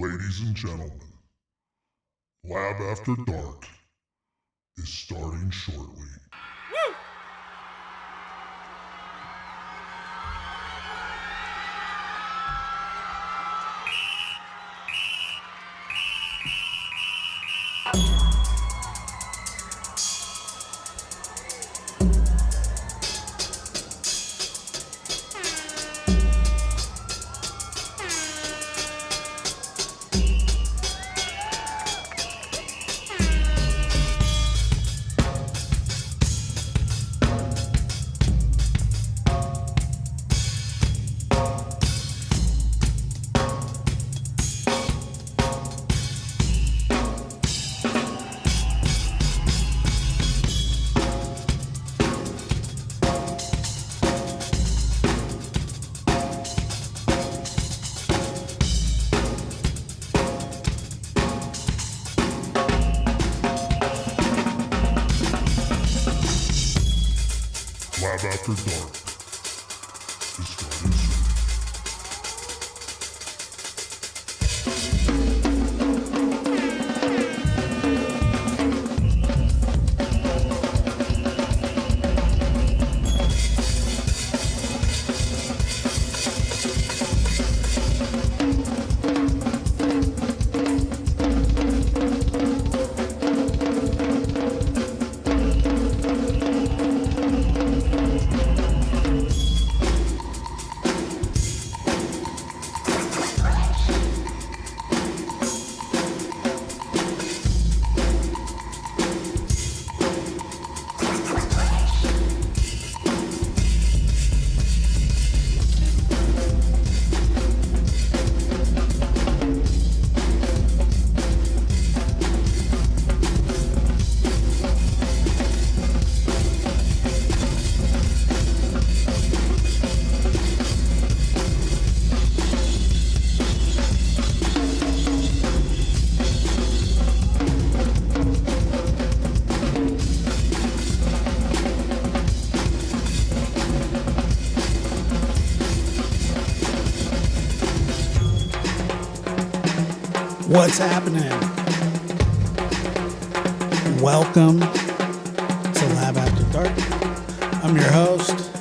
Ladies and gentlemen, Lab After Dark is starting shortly. Lab After Dark is starting soon. What's happening? Welcome to Lab After Dark. I'm your host.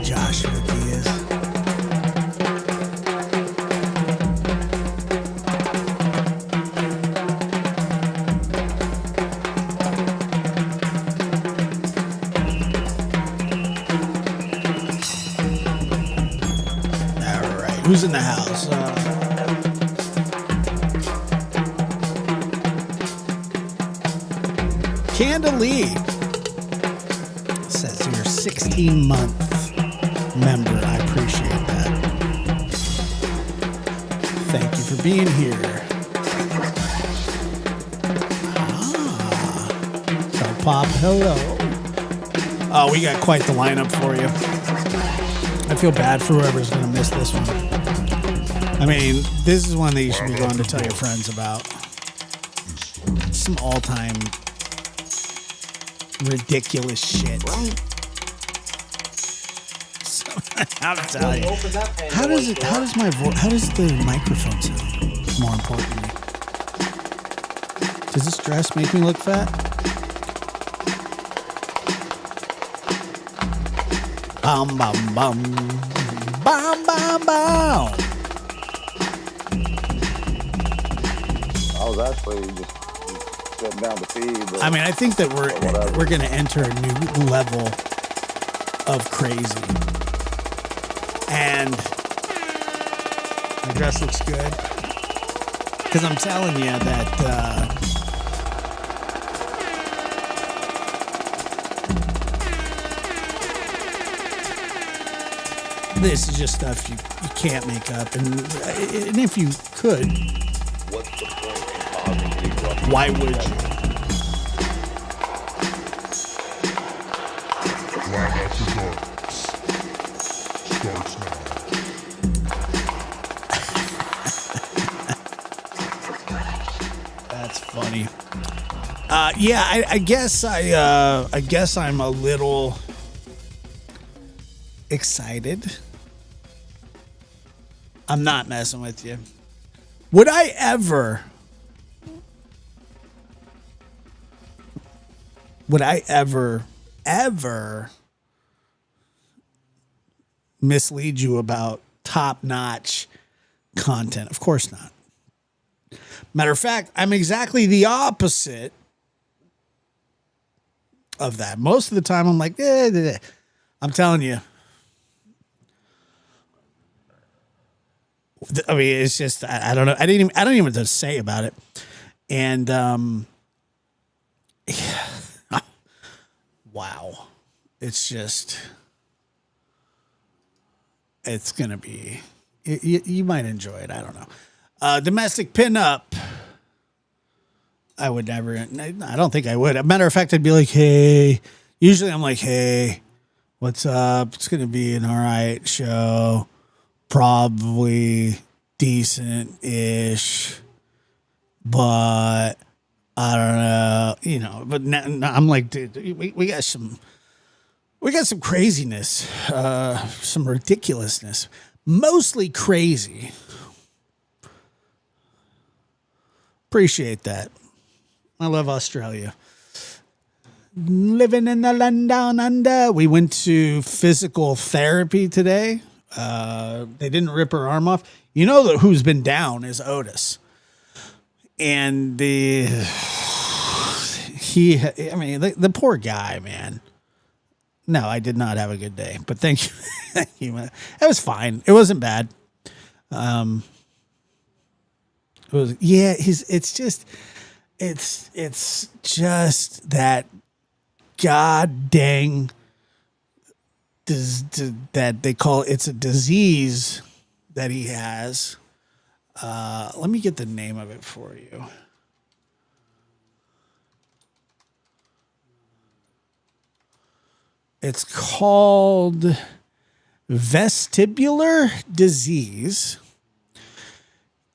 Joshua Diaz. Who's in the house? Candalee says you're 16-month member. I appreciate that. Thank you for being here. So Pop, hello. Oh, we got quite the lineup for you. I feel bad for whoever's going to miss this one. I mean, this is one that you should be going to tell your friends about. Some all-time ridiculous shit. So, I'll tell you. How does my voice? How does the microphone sound? More importantly, does this dress make me look fat? Bum bum bum, bum bum bum. I was actually just sitting down to feed. But I mean, I think that we're going to enter a new level of crazy. And my dress looks good. Because I'm telling you that this is just stuff you can't make up. And if you could, what's the point in causing people? why would you? Lab After Dark starts now. That's funny. Yeah, I guess I'm a little excited. I'm not messing with you. Would I ever mislead you about top-notch content? Of course not. Matter of fact, I'm exactly the opposite of that. Most of the time, I'm like, I'm telling you. I mean, it's just I don't know. I don't even know what to say about it. And wow, it's gonna be. You might enjoy it. I don't know. Domestic pinup. I would never. I don't think I would. As a matter of fact, I'd be like, hey. Usually, I'm like, hey, what's up? It's gonna be an all right show. Probably decent-ish, but I don't know, But now I'm like, dude, we got some craziness, some ridiculousness, mostly crazy. Appreciate that. I love Australia. Living in the land down under. We went to physical therapy today. They didn't rip her arm off. You know that who's been down is Otis. And the poor guy, man. No, I did not have a good day, but thank you. Thank you, man. It was fine. It wasn't bad. It's just that god dang that they call it's a disease that he has. Let me get the name of it for you. It's called vestibular disease,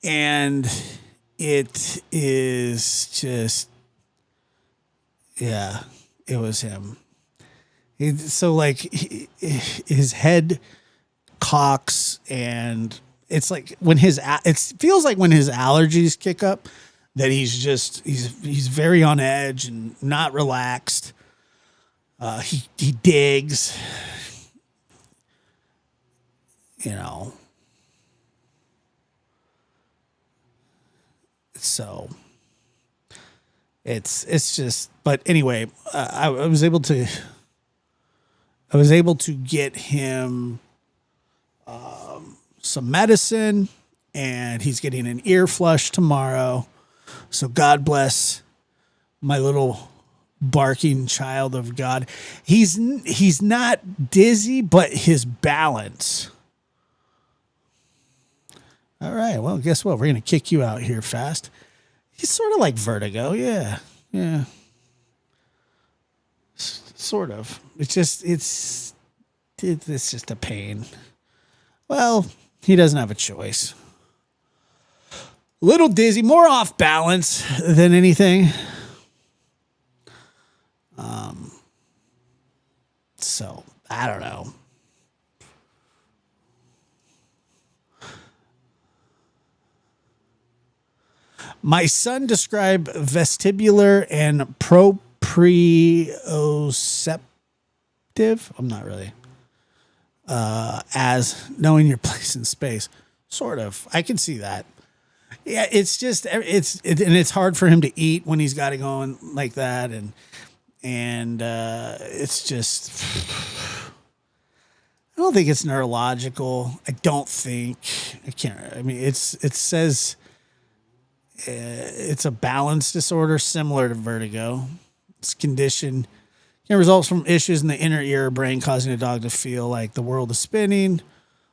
and it is just, yeah, it was him. So like his head cocks, and it's like when it feels like when his allergies kick up that he's very on edge and not relaxed. He digs, so it's just, but anyway, I was able to get him some medicine, and he's getting an ear flush tomorrow. So God bless my little barking child of God. He's not dizzy, but his balance. All right. Well, guess what? We're going to kick you out here fast. He's sort of like vertigo. Yeah. Yeah. Sort of. It's just a pain. Well, he doesn't have a choice. Little dizzy, more off balance than anything. So I don't know. My son described vestibular and proprioceptive. I'm not really. As knowing your place in space, sort of. I can see that. Yeah, it's just and it's hard for him to eat when he's got it going like that, and it's just. I don't think it's neurological. I can't. I mean, it says it's a balance disorder similar to vertigo. This condition can result from issues in the inner ear or brain, causing a dog to feel like the world is spinning.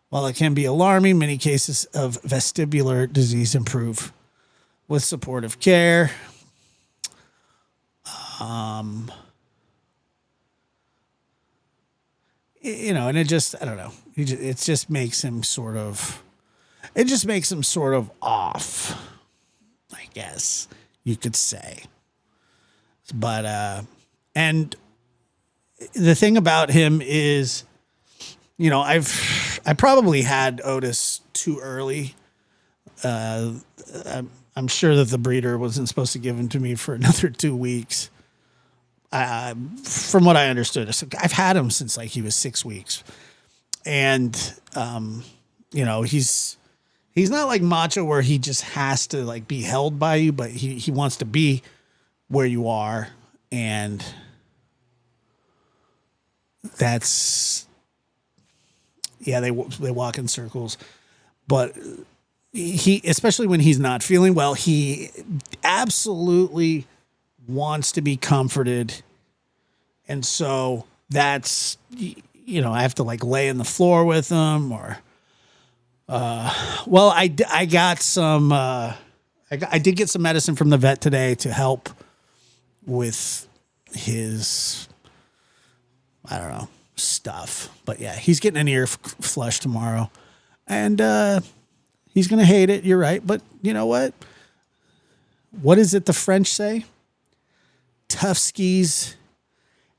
While it can be alarming, many cases of vestibular disease improve with supportive care. And it just, I don't know. It just makes him sort of off, I guess you could say. But, and the thing about him is I probably had Otis too early. I'm sure that the breeder wasn't supposed to give him to me for another 2 weeks. From what I understood, I've had him since like he was 6 weeks, and he's not like Macho where he just has to like be held by you, but he wants to be where you are, and that's they walk in circles, but he, especially when he's not feeling well, he absolutely wants to be comforted. And so that's, I have to like lay in the floor with him or, I got some, I did get some medicine from the vet today to help with his, I don't know, stuff. But yeah, he's getting an ear flush tomorrow, and he's going to hate it. You're right. But you know what? What is it the French say? Tough skis,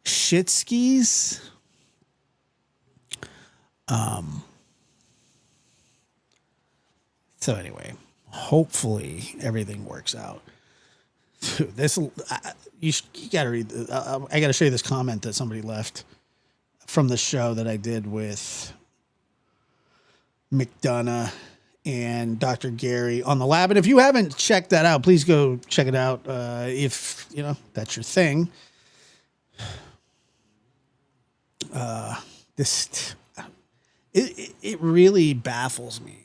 shit skis. So anyway, hopefully everything works out. Dude, you got to read. I got to show you this comment that somebody left from the show that I did with McDonough and Dr. Gary on the lab. And if you haven't checked that out, please go check it out. If that's your thing. It really baffles me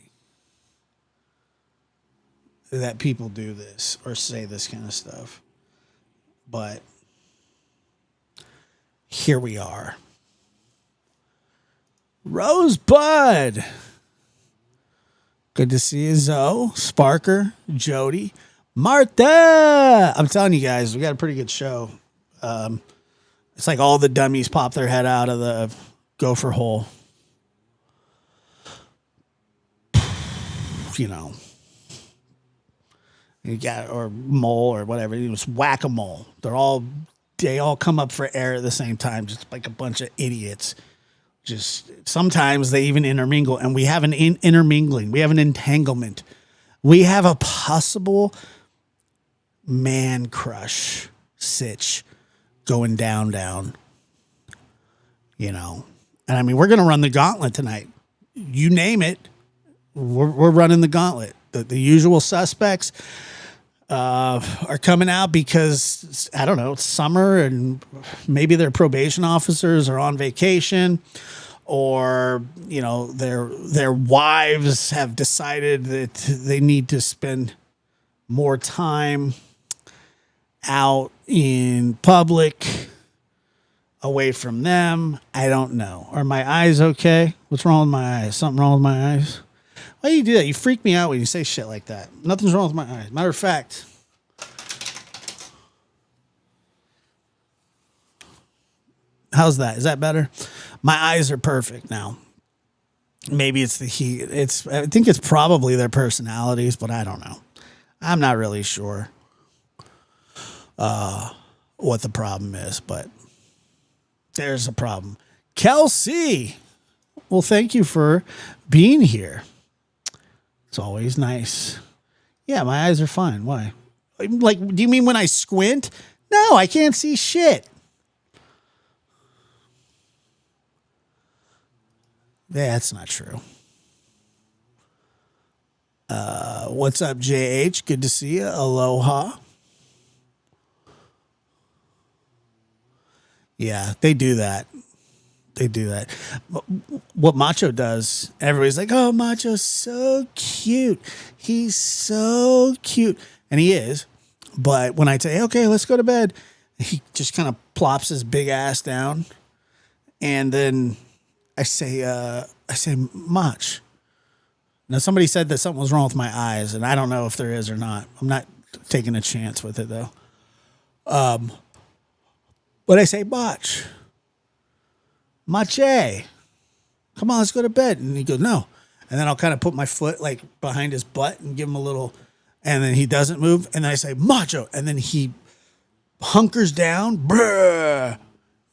that people do this or say this kind of stuff. But here we are. Rosebud. Good to see you, Zoe, Sparker, Jody, Martha. I'm telling you guys, we got a pretty good show. It's like all the dummies pop their head out of the gopher hole. You got, or mole or whatever. It was whack-a-mole. They all come up for air at the same time, just like a bunch of idiots. Just sometimes they even intermingle, and we have an intermingling. We have an entanglement. We have a possible man crush sitch going down. And I mean, we're going to run the gauntlet tonight. You name it, we're running the gauntlet. The usual suspects are coming out because, I don't know, it's summer and maybe their probation officers are on vacation, or, their wives have decided that they need to spend more time out in public away from them. I don't know. Are my eyes okay? What's wrong with my eyes? Something wrong with my eyes? Why do you do that? You freak me out when you say shit like that. Nothing's wrong with my eyes. Matter of fact, how's that? Is that better? My eyes are perfect now. Maybe it's the heat. I think it's probably their personalities, but I don't know. I'm not really sure what the problem is, but there's a problem. Kelsey, well, thank you for being here. It's always nice. Yeah, my eyes are fine. Why? Like, do you mean when I squint? No, I can't see shit. That's not true. What's up, JH? Good to see you. Aloha. Yeah, they do that. What Macho does, everybody's like, oh, Macho's so cute. He's so cute. And he is. But when I say, okay, let's go to bed, he just kind of plops his big ass down. And then I say, Mach. Now, somebody said that something was wrong with my eyes, and I don't know if there is or not. I'm not taking a chance with it, though. But I say, Mach. Mache, come on, let's go to bed. And he goes, no. And then I'll kind of put my foot like behind his butt and give him a little, and then he doesn't move. And then I say, Macho. And then he hunkers down, brr,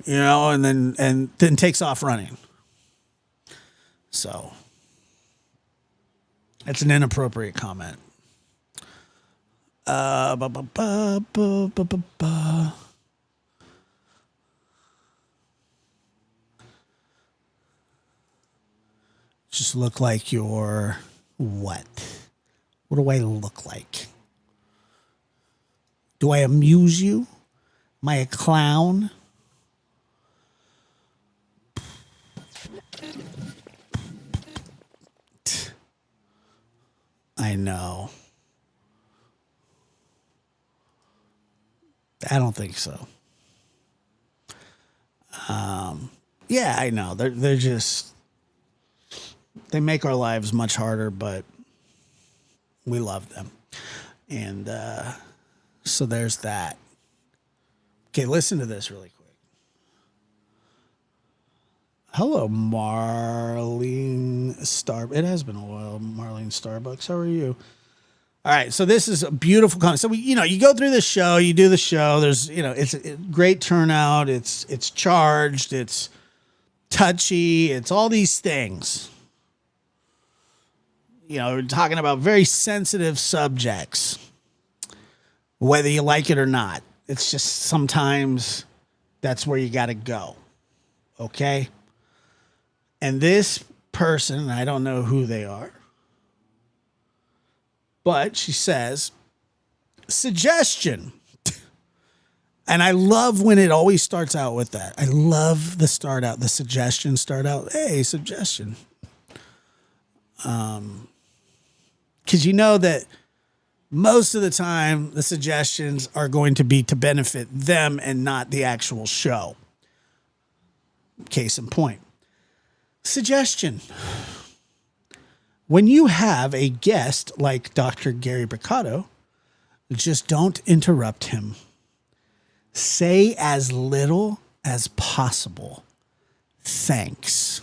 and then takes off running. So it's an inappropriate comment. Ba, ba, ba, ba, ba, ba, ba. Just look like you're what? What do I look like? Do I amuse you? Am I a clown? I know. I don't think so. Yeah, I know. They're just, they make our lives much harder, but we love them. And so there's that. Okay, listen to this really quick. Hello, Marlene Star. It has been a while, Marlene Starbucks. How are you? All right, so this is a beautiful comment. So you go through the show, you do the show. There's, it's a great turnout. It's charged. It's touchy. It's all these things. We're talking about very sensitive subjects, whether you like it or not. It's just sometimes that's where you got to go. Okay? And this person, I don't know who they are, but she says, suggestion. And I love when it always starts out with that. I love the suggestion start out. Hey, suggestion. Because you know that most of the time the suggestions are going to be to benefit them and not the actual show. Case in point. Suggestion. When you have a guest like Dr. Gary Bricado, just don't interrupt him. Say as little as possible. Thanks.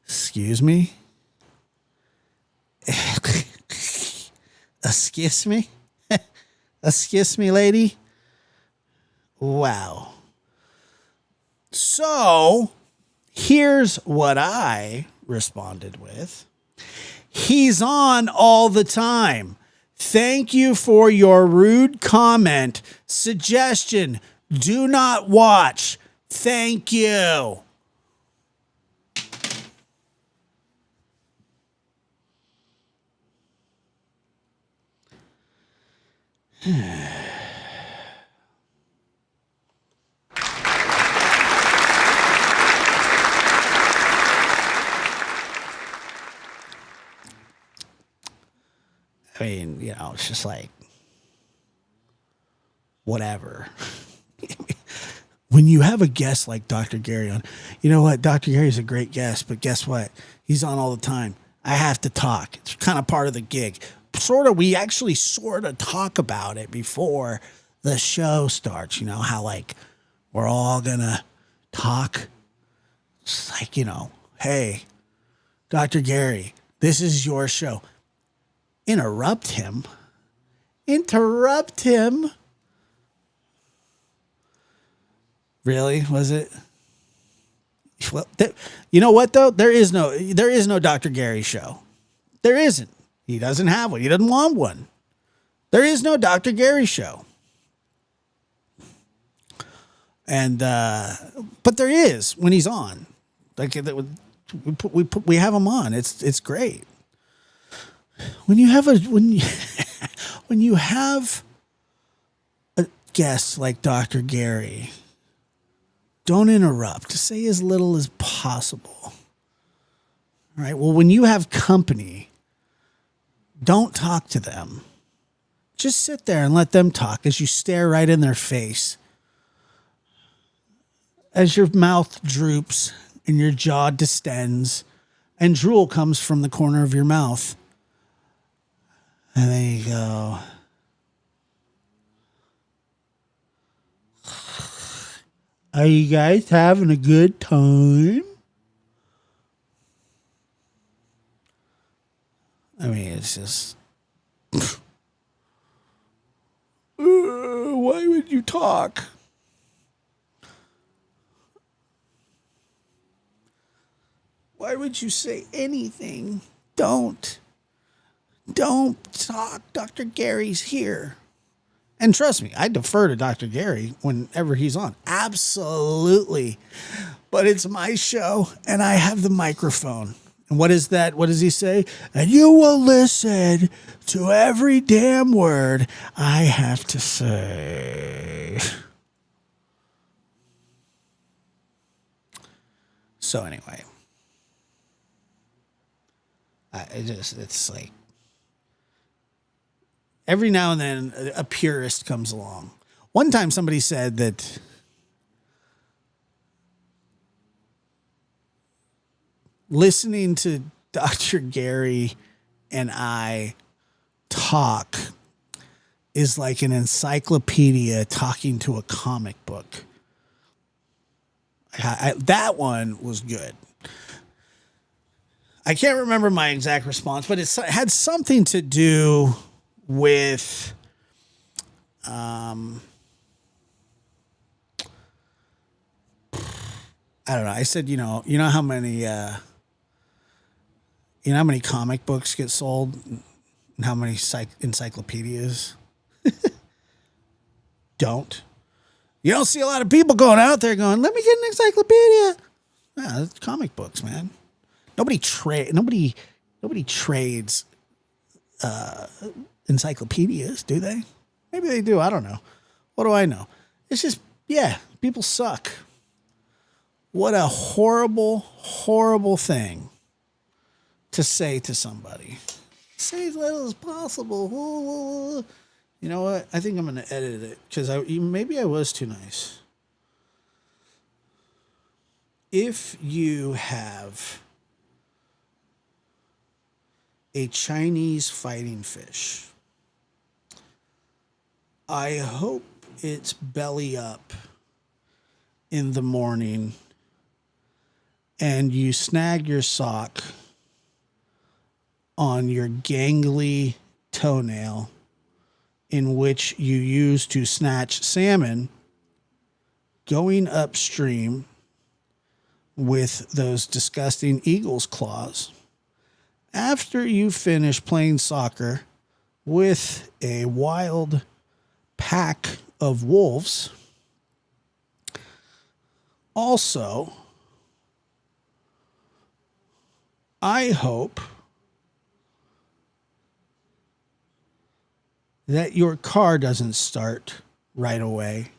Excuse me? Excuse me? Excuse me, lady? Wow. So, here's what I responded with. He's on all the time. Thank you for your rude comment. Suggestion, do not watch. Thank you. I mean, it's just like, whatever. When you have a guest like Dr. Gary on, you know what? Dr. Gary's a great guest, but guess what? He's on all the time. I have to talk. It's kind of part of the gig. We actually sort of talk about it before the show starts. You know, how like we're all going to talk. It's like, hey, Dr. Gary, this is your show. Interrupt him. Really? Was it? Well, you know what though? There is no Dr. Gary show. There isn't. He doesn't have one. He doesn't want one. There is no Dr. Gary show. And but there is when he's on. Like we have him on. It's great. When you have when you have a guest like Dr. Gary, don't interrupt. Say as little as possible. All right. Well, when you have company, don't talk to them. Just sit there and let them talk as you stare right in their face. As your mouth droops and your jaw distends and drool comes from the corner of your mouth. And there you go. Are you guys having a good time? I mean, it's just... why would you talk? Why would you say anything? Don't talk. Dr. Gary's here. And trust me, I defer to Dr. Gary whenever he's on. Absolutely. But it's my show, and I have the microphone. And what is that? What does he say? And you will listen to every damn word I have to say. So anyway, it's like, every now and then a purist comes along. One time somebody said that listening to Dr. Gary and I talk is like an encyclopedia talking to a comic book. That one was good. I can't remember my exact response, but it had something to do with I don't know. I said, you know how many comic books get sold and how many encyclopedias don't. You don't see a lot of people going out there going, let me get an encyclopedia. Yeah, it's comic books, man. Nobody trades encyclopedias, do they? Maybe they do. I don't know. What do I know? It's just, yeah, people suck. What a horrible, horrible thing to say to somebody. Say as little as possible. You know what? I think I'm going to edit it because maybe I was too nice. If you have a Chinese fighting fish, I hope it's belly up in the morning and you snag your sock on your gangly toenail in which you use to snatch salmon going upstream with those disgusting eagle's claws. After you finish playing soccer with a wild pack of wolves, also, I hope that your car doesn't start right away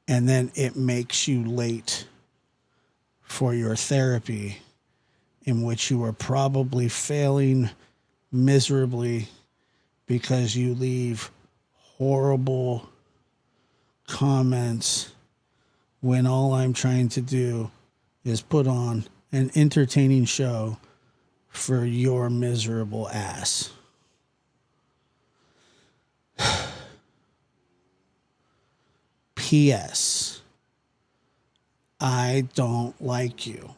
and then it makes you late for your therapy, in which you are probably failing miserably because you leave horrible comments when all I'm trying to do is put on an entertaining show for your miserable ass. P.S. I don't like you.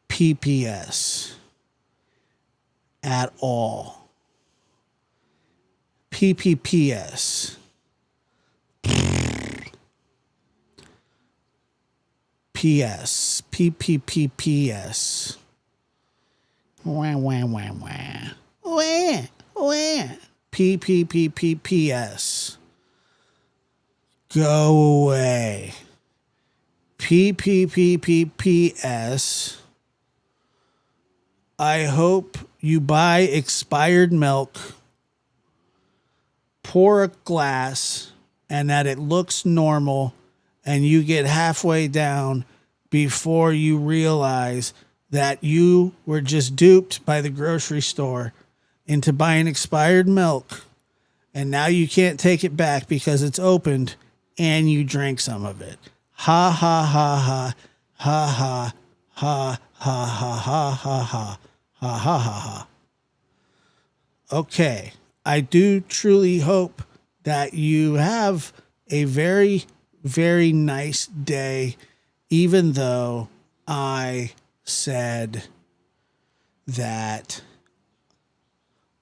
PPS. At all. PPPS. PS. PPPPS. Wah, wah, wah, wah. Wah, wah. PPPPPS. Go away. PPPPPS. I hope you buy expired milk, pour a glass, and that it looks normal, and you get halfway down before you realize that you were just duped by the grocery store into buying expired milk, and now you can't take it back because it's opened and you drank some of it. Ha ha ha ha ha ha ha ha ha ha ha ha ha ha ha. Okay, I do truly hope that you have a very, very nice day, even though I said that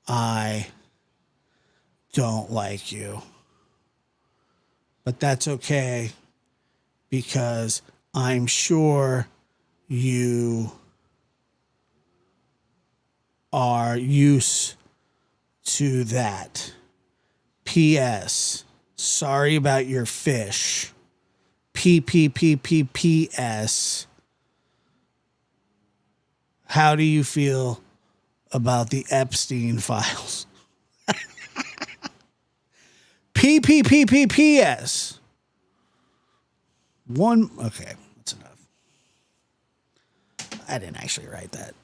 I don't like you. But that's okay, because I'm sure you are used to that. P.S. Sorry about your fish. P.P.P.P.P.S. How do you feel about the Epstein files? P.P.P.P.P.S. Okay, that's enough. I didn't actually write that.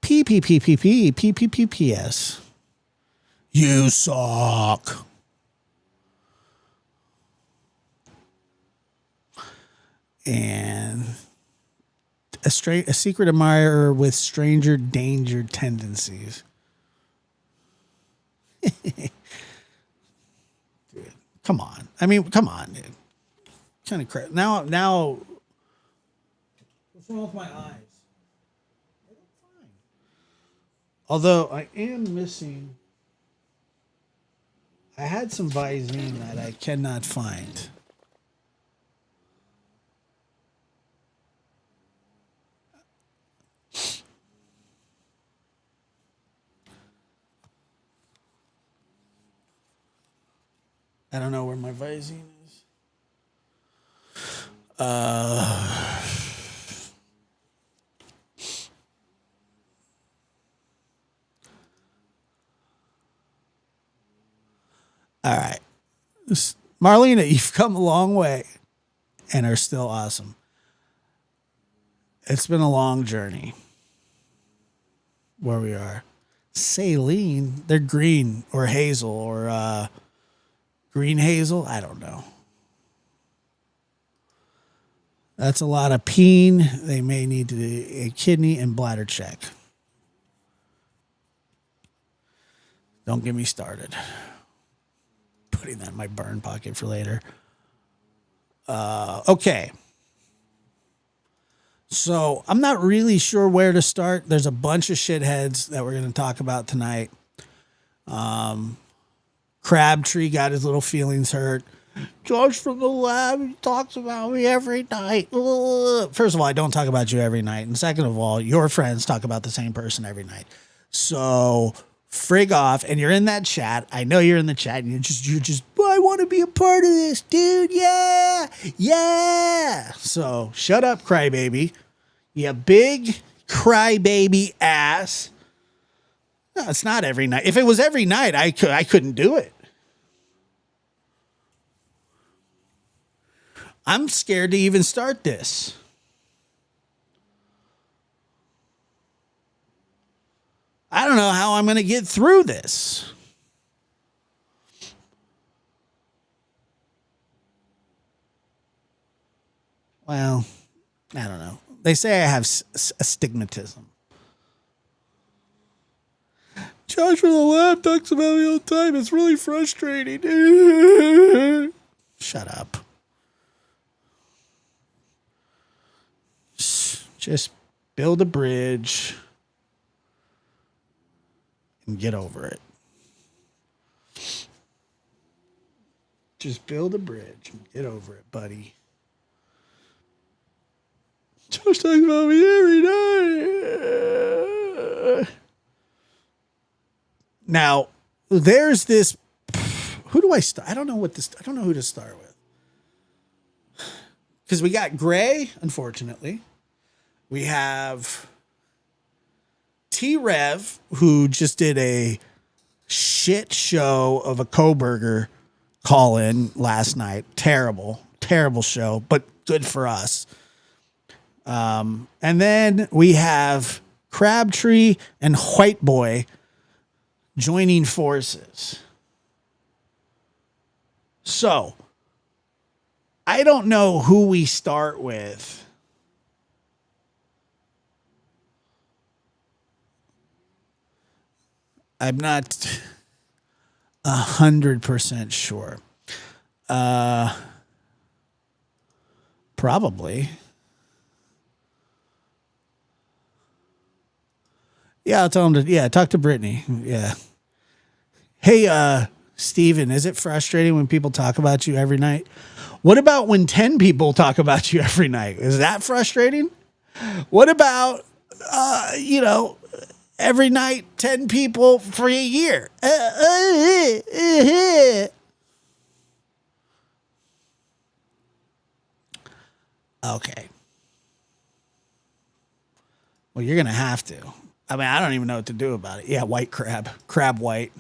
P.P.P.P.P.P.P.P.S. You suck. And a secret admirer with stranger danger tendencies. Dude, come on. I mean, come on, dude. Kind of crap. Now, what's wrong with my eyes? They look fine. Although I am missing. I had some Visine that I cannot find. I don't know where my Visine is. All right. Marlena, you've come a long way and are still awesome. It's been a long journey where we are. Saline, they're green or hazel or green hazel. I don't know. That's a lot of peen. They may need a kidney and bladder check. Don't get me started. Putting that in my burn pocket for later. Okay. So I'm not really sure where to start. There's a bunch of shitheads that we're going to talk about tonight. Crabtree got his little feelings hurt. Josh from the lab, he talks about me every night. First of all, I don't talk about you every night. And second of all, your friends talk about the same person every night. So frig off. And you're in that chat. I know you're in the chat. And you're just, I want to be a part of this, dude. Yeah. Yeah. So shut up, crybaby. You big crybaby ass. No, it's not every night. If it was every night, I couldn't do it. I'm scared to even start this. I don't know how I'm going to get through this. Well, I don't know. They say I have astigmatism. Josh from the lab talks about me all the time. It's really frustrating. Shut up. Just build a bridge and get over it. Just build a bridge and get over it, buddy. Josh talks about me every night. Now, there's this. Who do I start? I don't know who to start with. Because we got Gray, unfortunately. We have T-Rev, who just did a shit show of a Koberger call-in last night. Terrible show, but good for us. And then we have Crabtree and White Boy joining forces. So, I don't know who we start with. I'm not 100% sure. Probably. Yeah, I'll tell him to, talk to Brittany. Yeah. Hey, Steven, is it frustrating when people talk about you every night? What about when 10 people talk about you every night? Is that frustrating? What about, every night 10 people for a year? Okay. Well, you're going to have to. I mean, I don't even know what to do about it. Yeah, white crab. Crab white.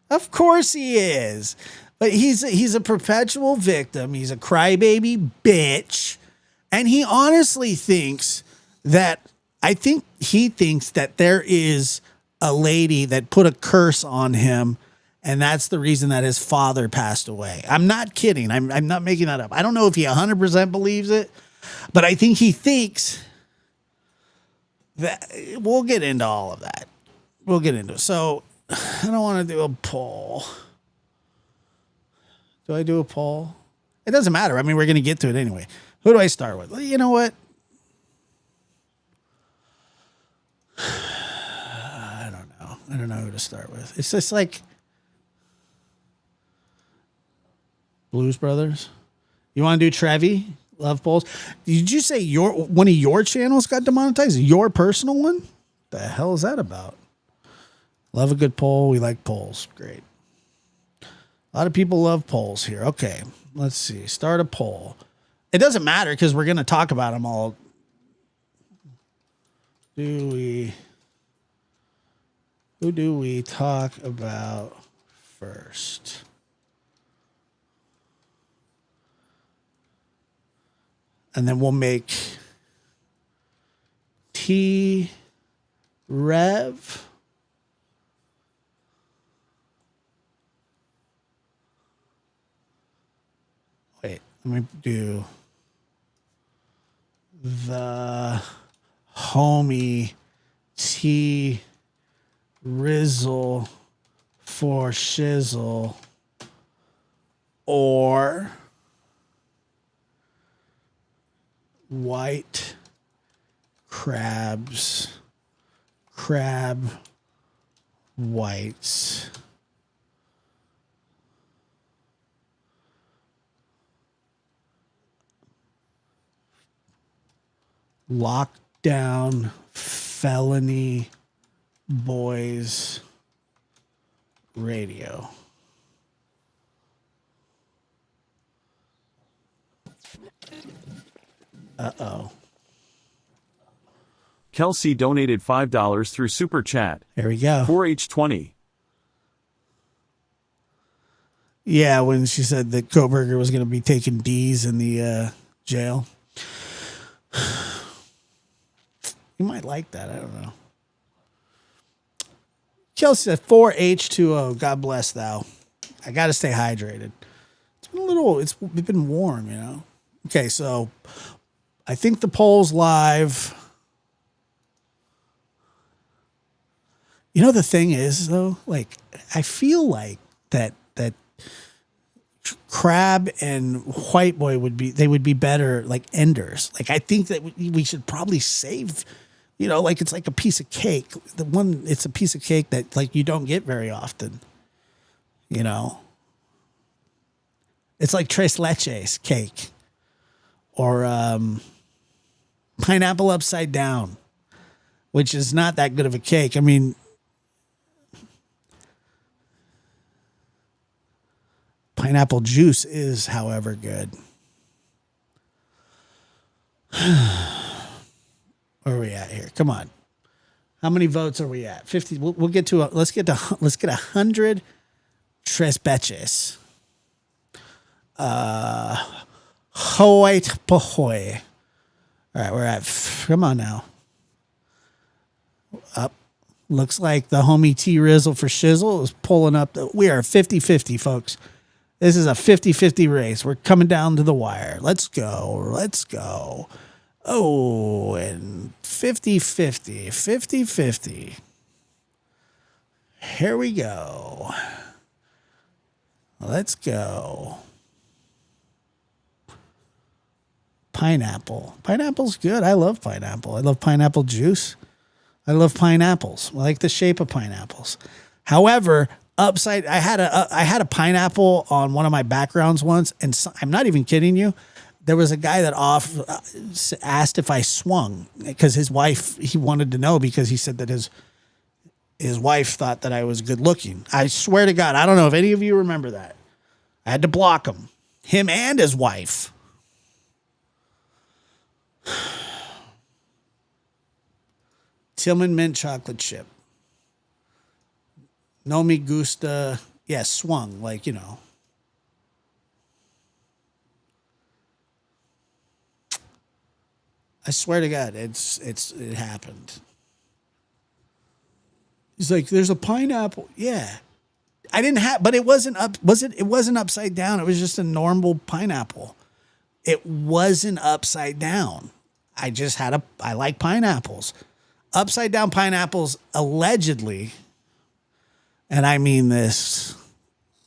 Of course he is. But he's a perpetual victim. He's a crybaby bitch. And he honestly thinks that, I think he thinks that there is a lady that put a curse on him, and that's the reason that his father passed away. I'm not kidding. I'm not making that up. I don't know if he 100% believes it, but I think he thinks that. We'll get into all of that. We'll get into it. So I don't want to do a poll. Do I do a poll? It doesn't matter. I mean, we're going to get to it anyway. Who do I start with? You know what? I don't know. I don't know who to start with. It's just like Blues Brothers. You want to do Trevi? Love polls? Did you say one of your channels got demonetized? Your personal one? The hell is that about? Love a good poll. We like polls. Great. A lot of people love polls here. Okay, let's see. Start a poll. It doesn't matter because we're going to talk about them all. Who do we talk about first? And then we'll make T-Rev. Wait, let me do the homie T Rizzle for shizzle, or white crabs, crab whites. Lockdown felony boys radio. Uh-oh. Kelsey donated $5 through Super Chat. There we go. 4H20. Yeah, when she said that Koberger was going to be taking D's in the jail. You might like that. I don't know. Kelsey said 4H2O. God bless thou. I got to stay hydrated. It's been it's been warm, you know. Okay, so I think the poll's live. You know, the thing is, though, like, I feel like that Crab and White Boy would be better, like, enders. Like, I think that we should probably save, you know, like, it's like a piece of cake. It's a piece of cake that, like, you don't get very often, you know. It's like tres leches cake or pineapple upside down, which is not that good of a cake. I mean, pineapple juice is, however, good. Where are we at here? Come on. How many votes are we at? 50. We'll get to let's get 100 tres beches. White boy. All right, we're at. Come on now. Up. Looks like the homie T Rizzle for Shizzle is pulling up. We are 50-50, folks. This is a 50-50 race. We're coming down to the wire. Let's go. Let's go. Oh, and 50-50. 50-50. Here we go. Let's go. Pineapple. Pineapple's good. I love pineapple. I love pineapple juice. I love pineapples. I like the shape of pineapples. However, upside. I had a pineapple on one of my backgrounds once, and I'm not even kidding you. There was a guy that asked if I swung because his wife. He wanted to know because he said that his wife thought that I was good looking. I swear to God, I don't know if any of you remember that. I had to block him and his wife. Tillman mint chocolate chip. No me gusta. Yeah, swung, like, you know. I swear to God, it happened. He's like, there's a pineapple. Yeah. I didn't have, but it wasn't it wasn't upside down. It was just a normal pineapple. It wasn't upside down. I like pineapples. Upside down pineapples allegedly, and I mean this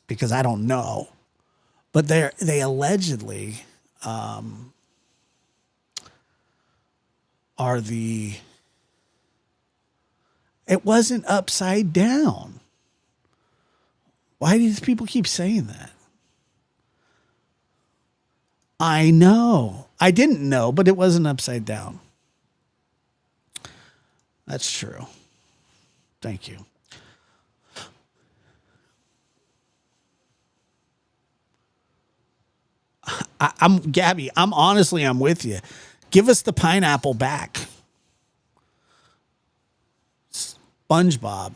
because I don't know, but they allegedly are it wasn't upside down. Why do these people keep saying that? I know. I didn't know, but it wasn't upside down. That's true. Thank you. I'm Gabby. I'm with you. Give us the pineapple back. SpongeBob.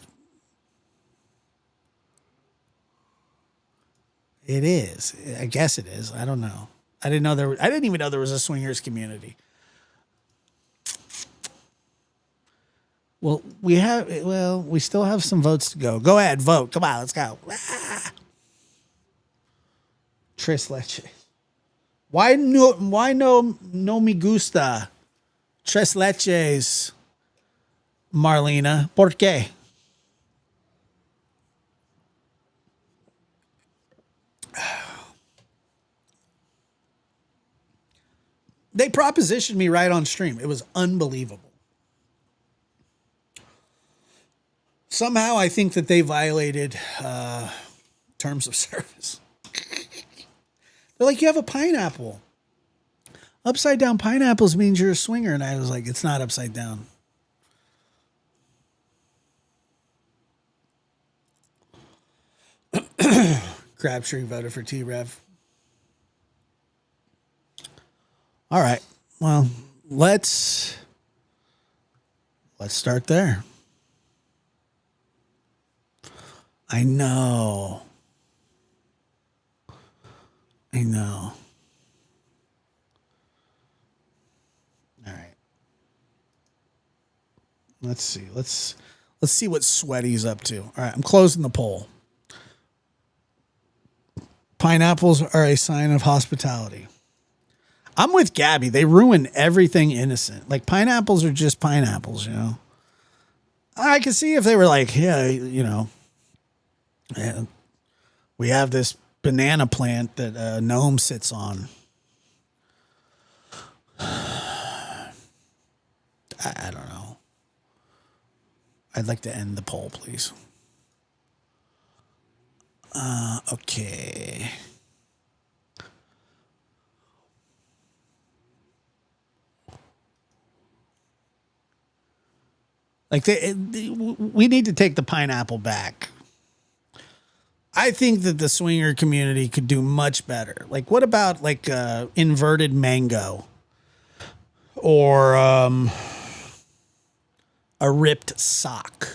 It is. I guess it is. I don't know. I didn't even know there was a swingers community. Well, we still have some votes to go. Go ahead, vote. Come on, let's go. Tres leches. Why no me gusta? Tres leches, Marlena. ¿Por qué? They propositioned me right on stream. It was unbelievable. Somehow I think that they violated terms of service. They're like, you have a pineapple. Upside down pineapples means you're a swinger. And I was like, it's not upside down. Crabtree voted for T-Rev. All right. Well, let's start there. I know. All right. Let's see. Let's see what Sweaty's up to. All right, I'm closing the poll. Pineapples are a sign of hospitality. I'm with Gabby. They ruin everything innocent. Like, pineapples are just pineapples, you know. I could see if they were like, yeah, you know, we have this banana plant that a gnome sits on. I don't know. I'd like to end the poll, please. Okay. Like we need to take the pineapple back. I think that the swinger community could do much better. Like, what about like inverted mango or a ripped sock?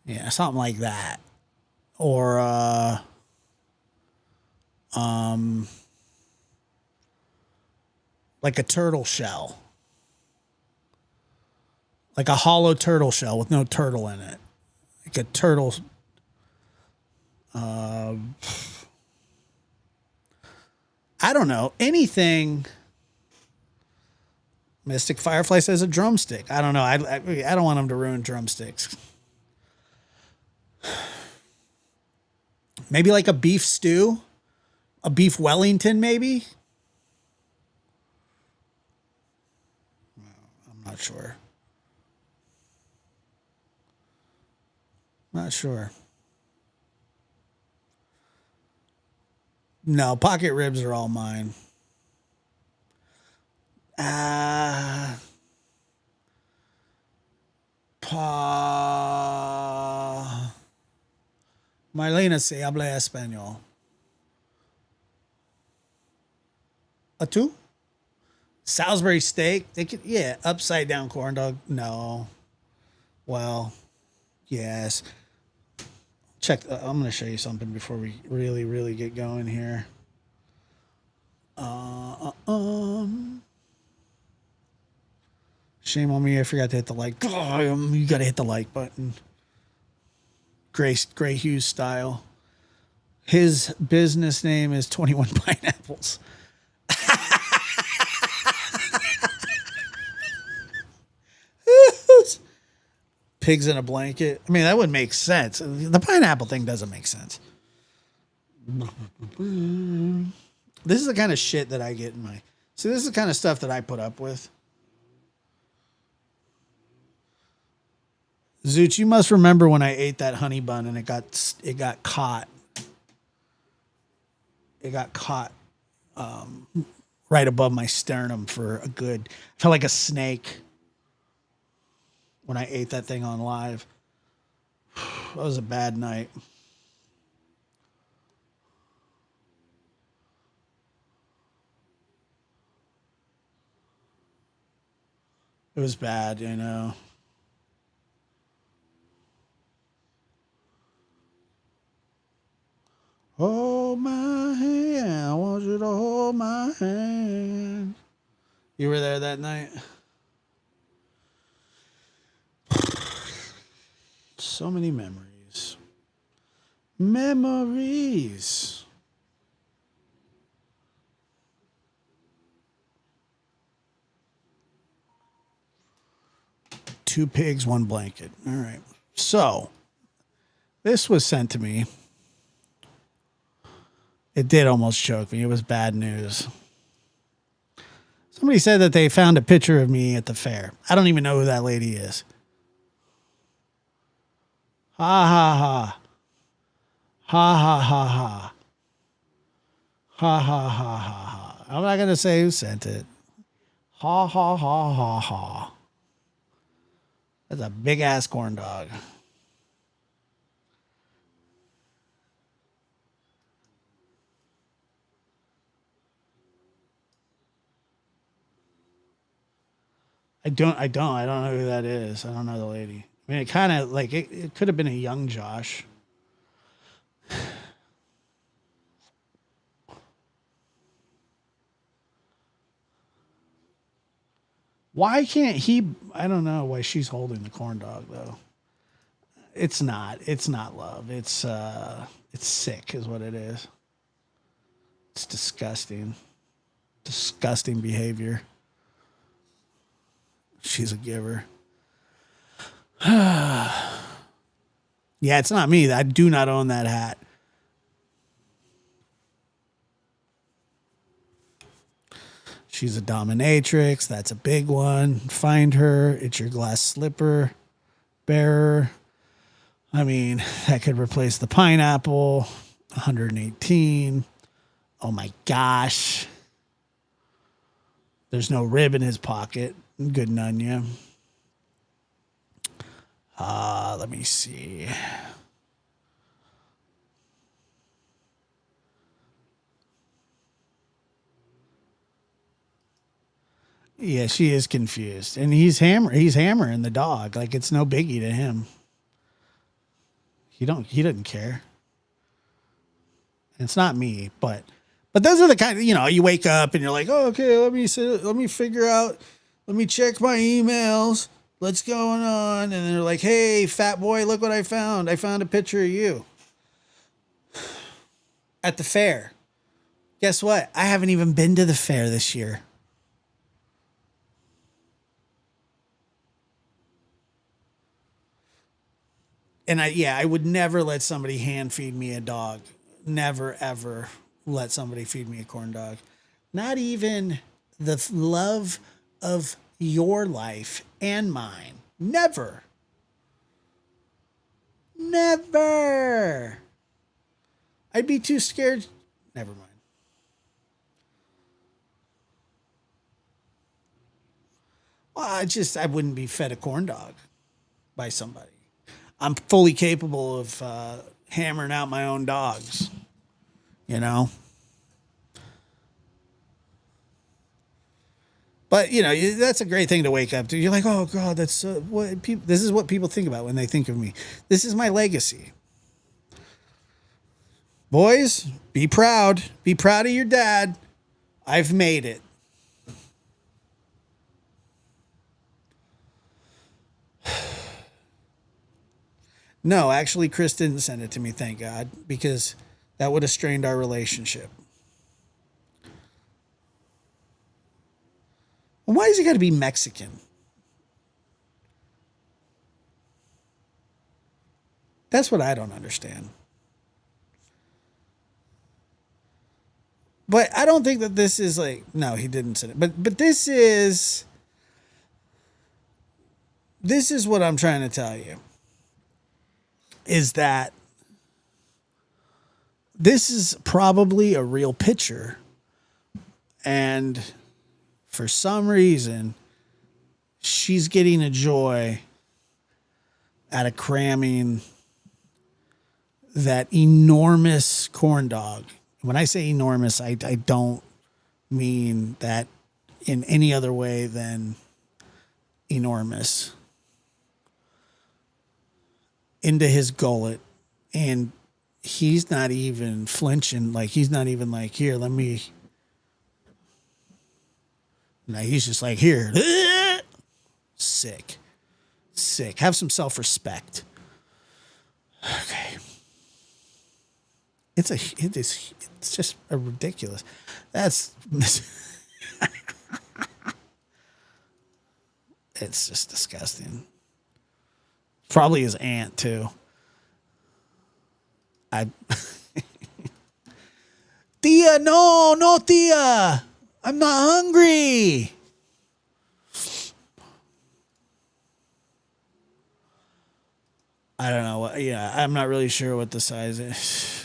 Yeah, something like that. Or like a turtle shell. Like a hollow turtle shell with no turtle in it. Like a turtle. I don't know. Anything. Mystic Firefly says a drumstick. I don't know. I don't want them to ruin drumsticks. Maybe like a beef stew. A beef Wellington, maybe. I'm not sure. Not sure. No, pocket ribs are all mine. Marlena se habla español. A two? Salisbury steak? They could, yeah, upside down corn dog. No. Well, yes. Check. I'm going to show you something before we really, really get going here. Shame on me. I forgot to hit the like. You got to hit the like button. Gray Hughes style. His business name is 21 Pineapples. Pigs in a blanket. I mean, that would make sense. The pineapple thing doesn't make sense. This is the kind of shit that I get in my... See, this is the kind of stuff that I put up with. Zooch, you must remember when I ate that honey bun and it got caught. It got caught right above my sternum for a good... felt like a snake when I ate that thing on live. That was a bad night. It was bad, you know. Hold my hand. I want you to hold my hand. You were there that night? So many memories. Memories. Two pigs, one blanket. All right. So, this was sent to me. It did almost choke me. It was bad news. Somebody said that they found a picture of me at the fair. I don't even know who that lady is. Ha ha ha. Ha ha ha ha. Ha ha ha ha ha. I'm not going to say who sent it. Ha ha ha ha ha. That's a big ass corn dog. I don't know who that is. I don't know the lady. I mean, it kind of like it could have been a young Josh. Why can't he? I don't know why she's holding the corn dog though. It's not love. It's sick is what it is. It's disgusting. Disgusting behavior. She's a giver. Yeah, it's not me. I do not own that hat. She's a dominatrix. That's a big one. Find her. It's your glass slipper bearer. I mean, that could replace the pineapple. 118. Oh my gosh. There's no rib in his pocket. Good on you. Let me see. Yeah, she is confused. And he's hammering the dog. Like it's no biggie to him. He doesn't care. It's not me, but those are the kind of, you wake up and you're like, oh, okay, let me figure out, let me check my emails. What's going on? And they're like, hey, fat boy, look what I found. I found a picture of you at the fair. Guess what? I haven't even been to the fair this year. And I would never let somebody hand feed me a dog. Never, ever let somebody feed me a corn dog. Not even the love of your life and mine. Never. Never. I'd be too scared. Never mind. Well, I wouldn't be fed a corn dog by somebody. I'm fully capable of hammering out my own dogs, you know? But, you know, that's a great thing to wake up to. You're like, oh, God, that's what people, this is what people think about when they think of me. This is my legacy. Boys, be proud. Be proud of your dad. I've made it. No, actually, Chris didn't send it to me, thank God, because that would have strained our relationship. Why has he got to be Mexican? That's what I don't understand. But I don't think that this is like, no, he didn't send it. But this is what I'm trying to tell you. Is that this is probably a real picture. And for some reason, she's getting a joy out of cramming that enormous corn dog. When I say enormous, I don't mean that in any other way than enormous, into his gullet, and he's not even flinching. Like, he's not even like, here, let me. No, he's just like, here. Sick. Have some self-respect. Okay. It's just a ridiculous. That's it's just disgusting. Probably his aunt too. Tia, no, Tia. I'm not hungry. I don't know. Yeah, I'm not really sure what the size is.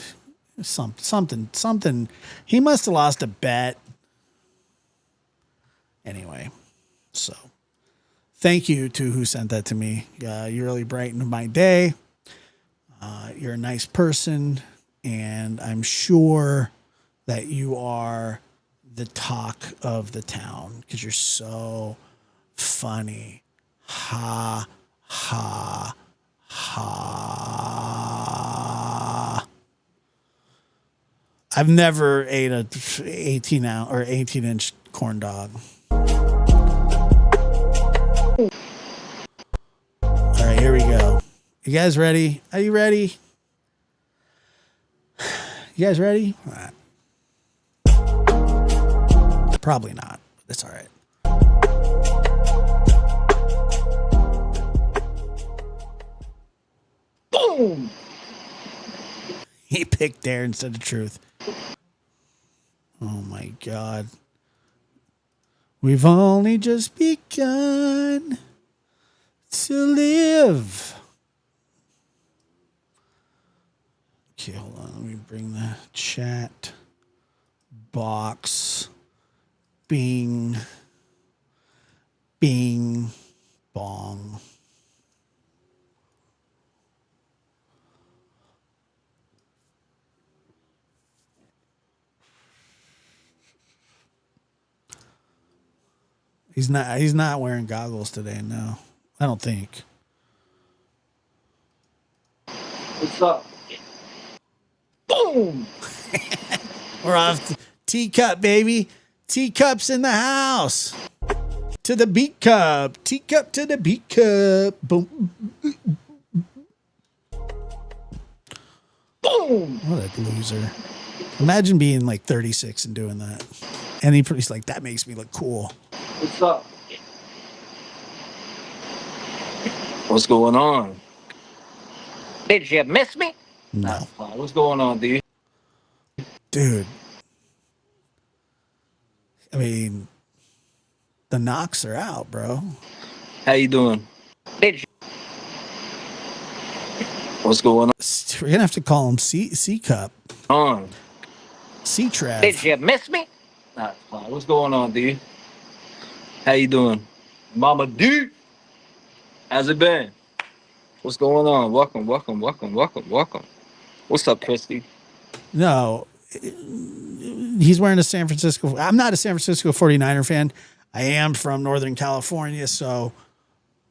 Something. He must have lost a bet. Anyway, so thank you to who sent that to me. You really brightened my day. You're a nice person, and I'm sure that you are the talk of the town because you're so funny. Ha, ha, ha. I've never ate a 18-ounce or 18-inch corn dog. All right, here we go. You guys ready? Are you ready? You guys ready? All right. Probably not. It's all right. Boom! He picked dare instead of truth. Oh my God. We've only just begun to live. Okay, hold on. Let me bring the chat box. Bing. Bing. Bong. He's not wearing goggles today, no. I don't think. What's up? Boom! We're off. Teacup, baby. Teacups in the house. To the beat cup. Teacup to the beat cup. Boom. Boom! What a loser. Imagine being like 36 and doing that. And he's like, that makes me look cool. What's up? What's going on? Did you miss me? No. What's going on, D? Dude. I mean, the knocks are out, bro. How you doing? Did you? What's going We're gonna have to call him C Cup, on? C Did Trev. you miss me? Nah, it's fine. What's going on, D? How you doing? Mama D? How's it been? What's going on? Welcome, welcome, welcome, welcome, welcome. What's up, Christy? No, he's wearing a San Francisco. I'm not a San Francisco 49er fan. I am from Northern California, so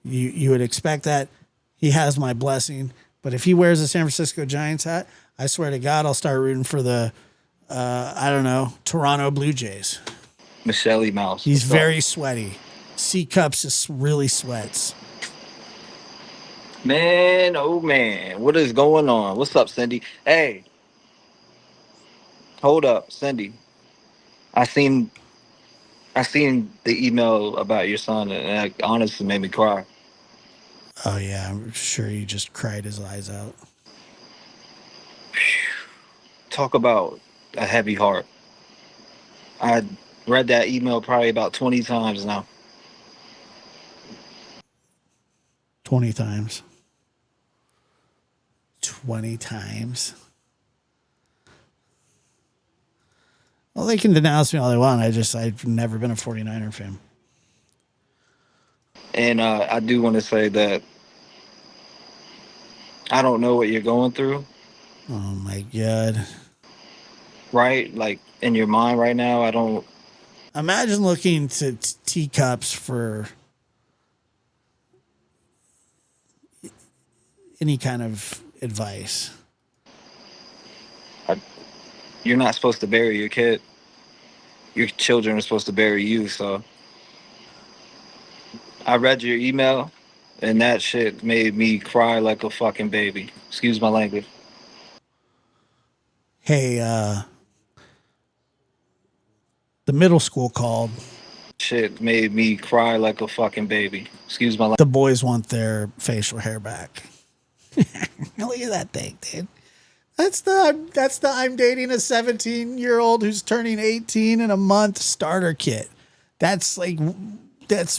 you would expect that. He has my blessing. But if he wears a San Francisco Giants hat, I swear to God, I'll start rooting for the I don't know, Toronto Blue Jays. Michelle Mouse. He's What's up? very sweaty. C Cups just really sweats. Man, oh man, what is going on? What's up, Cindy? Hey, hold up, Cindy. I seen I seen the email about your son, and it honestly made me cry. Oh yeah, I'm sure he just cried his eyes out. Talk about a heavy heart. I read that email probably about 20 times now. 20 times. 20 times. Well, they can denounce me all they want. I've never been a 49er fan. And I do want to say that I don't know what you're going through, Oh my God. right? Like in your mind right now, I don't. Imagine looking to teacups for any kind of advice. You're not supposed to bury your kid. Your children are supposed to bury you. So I read your email, and that shit made me cry like a fucking baby. Excuse my language. Hey, the middle school called. Shit made me cry like a fucking baby. Excuse my language. The boys want their facial hair back. Look at that thing, dude. That's the I'm dating a 17-year-old who's turning 18 in a month starter kit. That's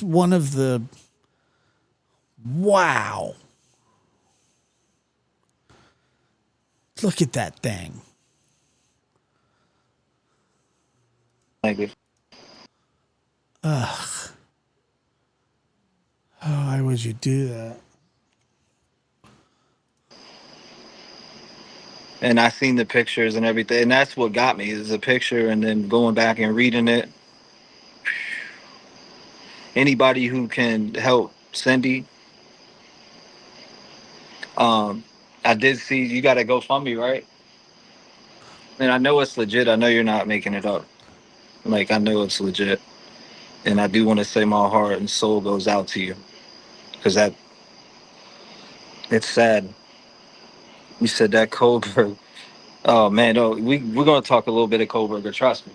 one of the wow. Look at that thing. Ugh. Oh, why would you do that? And I seen the pictures and everything, and that's what got me is the picture, and then going back and reading it. Anybody who can help Cindy, I did see you got to GoFundMe, right? And I know it's legit. I know you're not making it up. Like I know it's legit, and I do want to say my heart and soul goes out to you, because that it's sad. You said that Kohlberg. Oh man, no, we're gonna talk a little bit of Kohlberger. Trust me.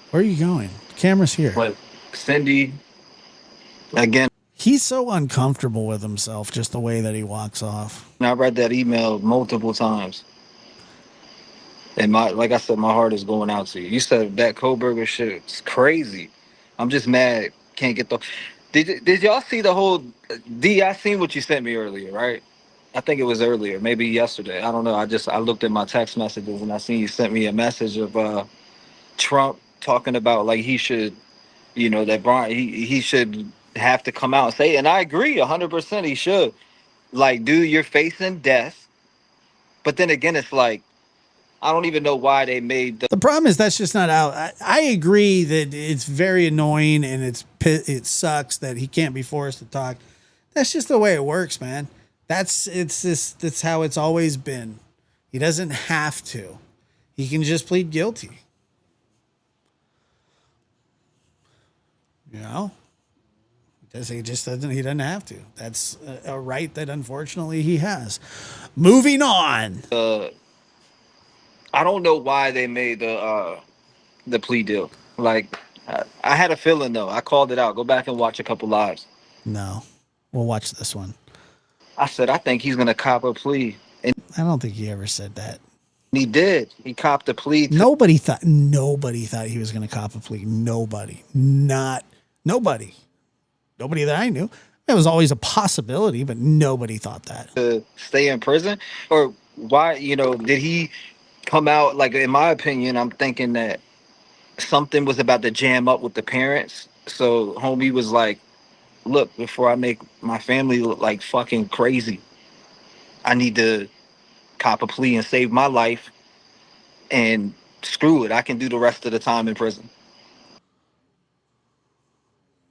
Where are you going? The camera's here. But Cindy, again, He's so uncomfortable with himself, just the way that he walks off. I read that email multiple times, and like I said, my heart is going out to you. You said that Kohlberger shit is crazy. I'm just mad. Can't get the. Did y'all see the whole D? I seen what you sent me earlier, right? I think it was earlier, maybe yesterday. I don't know. I looked at my text messages and I seen you sent me a message of Trump talking about like he should, that Brian he should have to come out and say. And I agree 100%. He should. Like, dude, you're facing death. But then again, it's like I don't even know why they made the. The problem is that's just not out. I agree that it's very annoying and it sucks that he can't be forced to talk. That's just the way it works, man. That's how it's always been. He doesn't have to. He can just plead guilty. You know? He doesn't have to. That's a right that unfortunately he has. Moving on. I don't know why they made the plea deal. Like I had a feeling though. I called it out. Go back and watch a couple lives. No. We'll watch this one. I said I think he's gonna cop a plea, and I don't think he ever said that. he did. He copped a plea. Nobody thought he was going to cop a plea. Nobody that I knew. It was always a possibility, but nobody thought that. to stay in prison, or why? Did he come out? Like, in my opinion, I'm thinking that something was about to jam up with the parents. So homie was like, "Look, before I make my family look like fucking crazy, I need to cop a plea and save my life. And screw it, I can do the rest of the time in prison."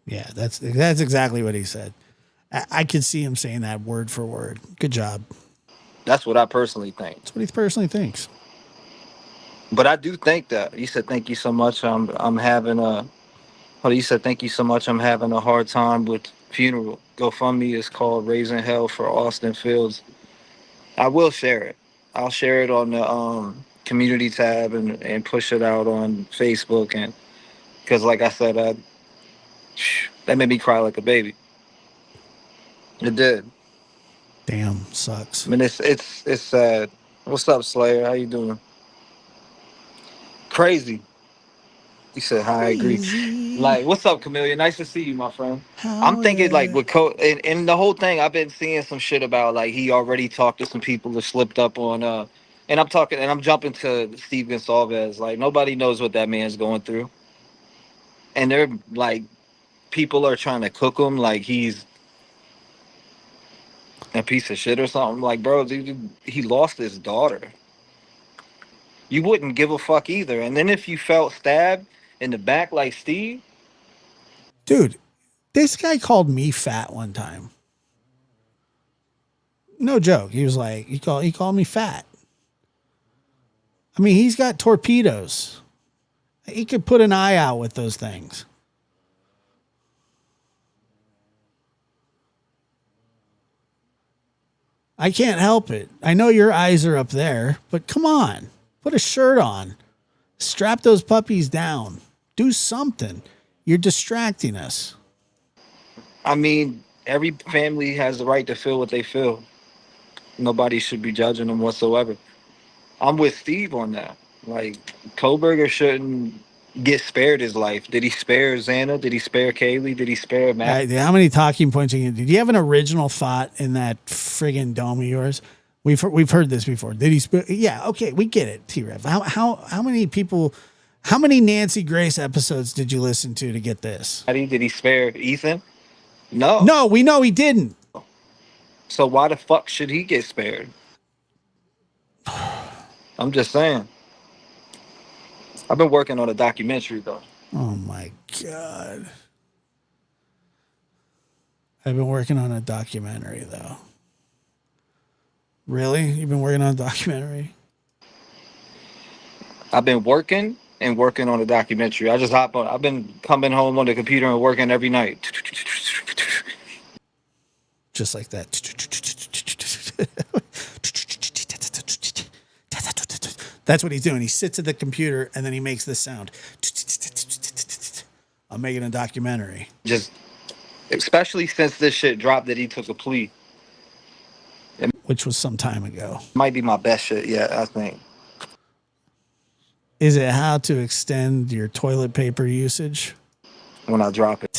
Yeah, that's exactly what he said. I could see him saying that word for word. Good job. That's what I personally think. That's what he personally thinks. But I do think that he said, "Thank you so much. I'm having a." Oh, he said, "Thank you so much. I'm having a hard time with funeral. GoFundMe is called Raising Hell for Austin Fields." I will share it. I'll share it on the community tab and push it out on Facebook, and because like I said, that made me cry like a baby. It did. Damn, sucks. I mean, it's sad. What's up, Slayer? How you doing? Crazy. He said, "Hi, I agree." Crazy. Like, what's up, Camellia? Nice to see you, my friend. I'm How thinking like the with and the whole thing. I've been seeing some shit about like he already talked to some people that slipped up on and I'm jumping to Steve Gonsalves. Like, nobody knows what that man's going through, and they're like people are trying to cook him like he's a piece of shit or something. Like, bro, dude, he lost his daughter. You wouldn't give a fuck either. And then if you felt stabbed in the back like Steve, dude, this guy called me fat one time. No joke. He was like, he called me fat. I mean, he's got torpedoes. He could put an eye out with those things. I can't help it. I know your eyes are up there, but come on. Put a shirt on. Strap those puppies down. Do something. You're distracting us. I mean, every family has the right to feel what they feel. Nobody should be judging them whatsoever. I'm with Steve on that. Like, Koberger shouldn't get spared his life. Did he spare Xana? Did he spare Kaylee? Did he spare Matt? How many talking points are you did you have an original thought in that friggin' dome of yours? We've heard this before. Did he yeah, okay, we get it, T-Rev. How many people, how many Nancy Grace episodes did you listen to get this? Did he spare Ethan? No. No, we know he didn't. So why the fuck should he get spared? I'm just saying. I've been working on a documentary though. Oh my God. I've been working on a documentary though. Really? You've been working on a documentary? I've been working on a documentary. I just hop on. I've been coming home on the computer and working every night. Just like that. That's what he's doing. He sits at the computer and then he makes this sound. I'm making a documentary. Just, especially since this shit dropped that he took a plea. Which was some time ago. Might be my best shit yet, I think. Is it how to extend your toilet paper usage? When I drop it.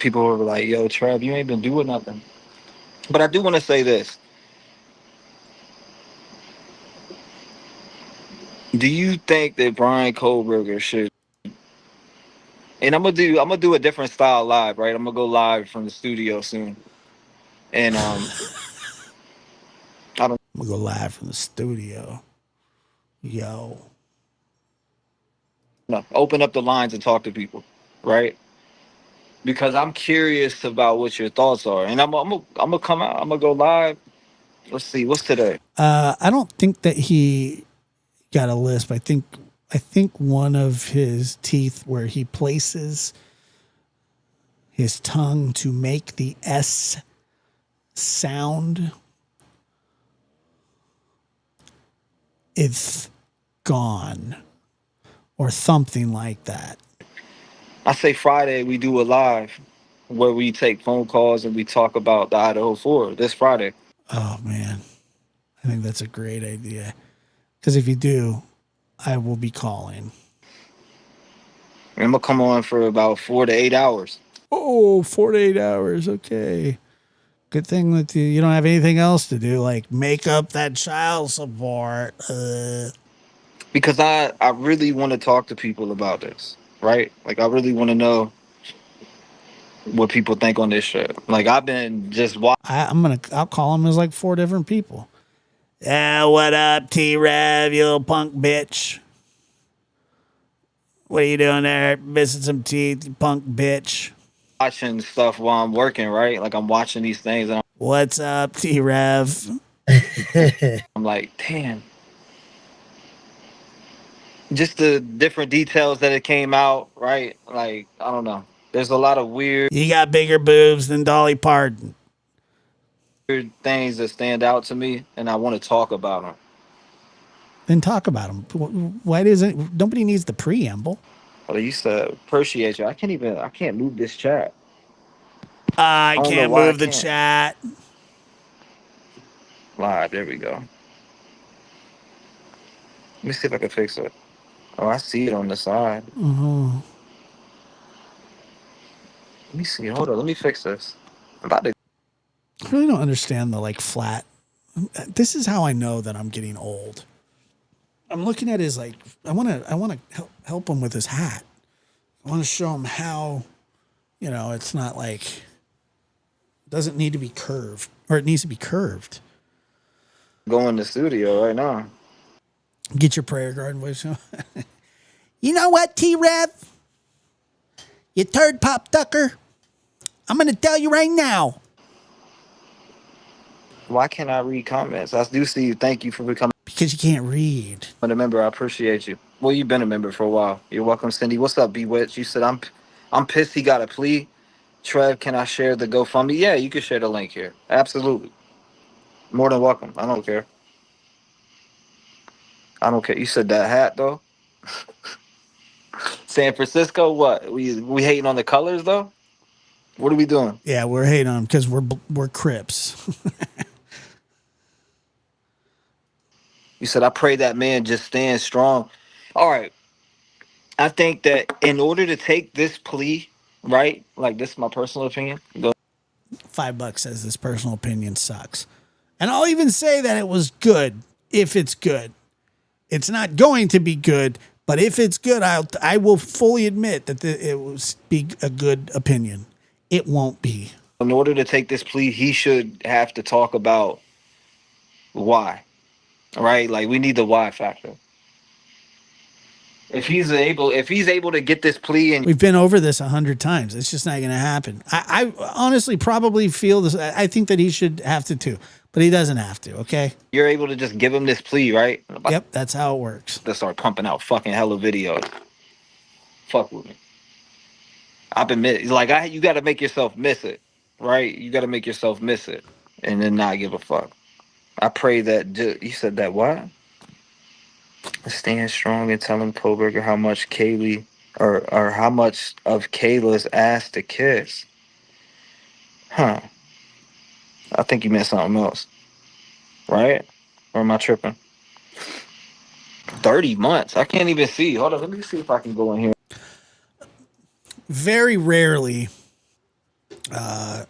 People were like, "Yo, Trev, you ain't been doing nothing." But I do want to say this. Do you think that Brian Kohlberger should? And I'm gonna do a different style live, right? I'm gonna go live from the studio soon. And I'm gonna go live from the studio. Yo. No, open up the lines and talk to people, right? Because I'm curious about what your thoughts are, and I'm gonna come out. I'm gonna go live. Let's see, what's today? I don't think that he got a lisp. I think one of his teeth where he places his tongue to make the S sound is gone or something like that. I say Friday we do a live where we take phone calls and we talk about the Idaho 4 this Friday. Oh man, I think that's a great idea. Because if you do, I will be calling. I'm gonna come on for about 4 to 8 hours. Oh, 4 to 8 hours. Okay. Good thing that you don't have anything else to do, like make up that child support. Because I really want to talk to people about this, right? Like I really want to know what people think on this shit. Like I've been just I'll call him as like 4 different people. What up, T-Rev, you little punk bitch? What are you doing there? Missing some teeth, you punk bitch. watching stuff while I'm working, right? Like I'm watching these things and What's up, T-Rev? I'm like, damn. Just the different details that it came out, right? Like, I don't know. There's a lot of weird You got bigger boobs than Dolly Parton. things that stand out to me, and I want to talk about them. Then talk about them. Why doesn't nobody needs the preamble? But I used to appreciate you. I can't move this chat. I I don't know can't why I move the can't. chat. Live, there we go. Let me see if I can fix it. Oh, I see it on the side. Let me see. Hold on. Let me fix this. I'm about to. I really don't understand the like flat. This is how I know that I'm getting old. I'm looking at his like. I want to help him with his hat. I want to show him how, it's not like doesn't need to be curved, or it needs to be curved. Go in the studio right now. Get your prayer garden voice. You know what, T-Rev? You turd pop ducker. I'm going to tell you right now. Why can't I read comments? I do see you. Thank you for becoming Because you can't read. a member. I appreciate you. Well, you've been a member for a while. You're welcome, Cindy. What's up, Bewitch? You said I'm pissed he got a plea. Trev, can I share the GoFundMe? Yeah, you can share the link here. Absolutely. More than welcome. I don't care. I don't care. You said that hat though. San Francisco, what? We hating on the colors though? What are we doing? Yeah, we're hating on him because we're Crips. You said I pray that man just stands strong. All right. I think that in order to take this plea, right? Like this is my personal opinion. Go. $5 says this personal opinion sucks. And I'll even say that it was good if it's good. It's not going to be good, but if it's good, I will fully admit that it will be a good opinion. It won't be. In order to take this plea, he should have to talk about why. Right? Like we need the why factor. If he's able to get this plea and We've been over this 100 times. It's just not going to happen. I honestly probably feel this. I think that he should have to too, but he doesn't have to. Okay. you're able to just give him this plea, right? Yep. That's how it works. To start pumping out fucking hella videos. Fuck with me. I've been you got to make yourself miss it, right? You got to make yourself miss it, and then not give a fuck. I pray that you said that what? Stand strong and telling Koberger how much Kaylee or how much of Kayla's ass to kiss. Huh? I think you meant something else, right? Or am I tripping? 30 months. I can't even see. Hold on. Let me see if I can go in here. Very rarely are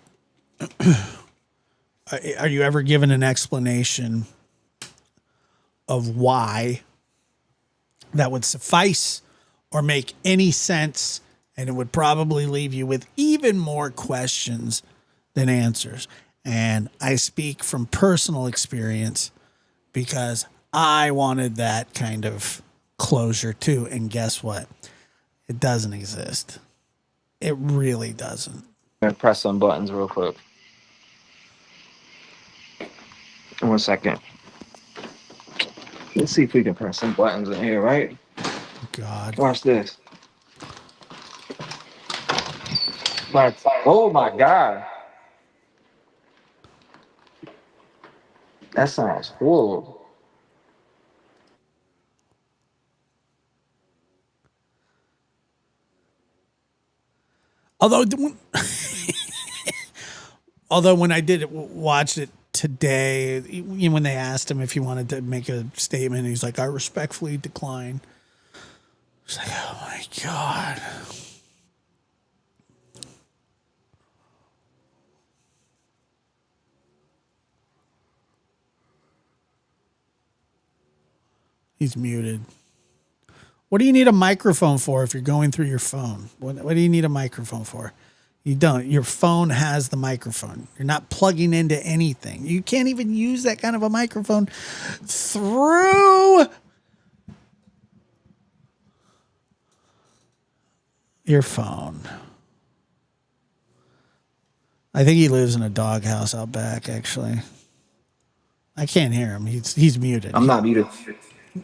you ever given an explanation of why that would suffice or make any sense, and it would probably leave you with even more questions than answers. And I speak from personal experience because I wanted that kind of closure too. And guess what? It doesn't exist. It really doesn't. I'm gonna press some buttons real quick. 1 second. Let's see if we can press some buttons in here, right? God. Watch this. Oh my God. That sounds horrible. Although, although when I did it, watched it today, when they asked him if he wanted to make a statement, he's like, I respectfully decline. It's like, oh my God. He's muted. What do you need a microphone for if you're going through your phone? What do you need a microphone for? You don't. Your phone has the microphone. You're not plugging into anything. You can't even use that kind of a microphone through your phone. I think he lives in a doghouse out back, actually. I can't hear him. He's muted. I'm not muted.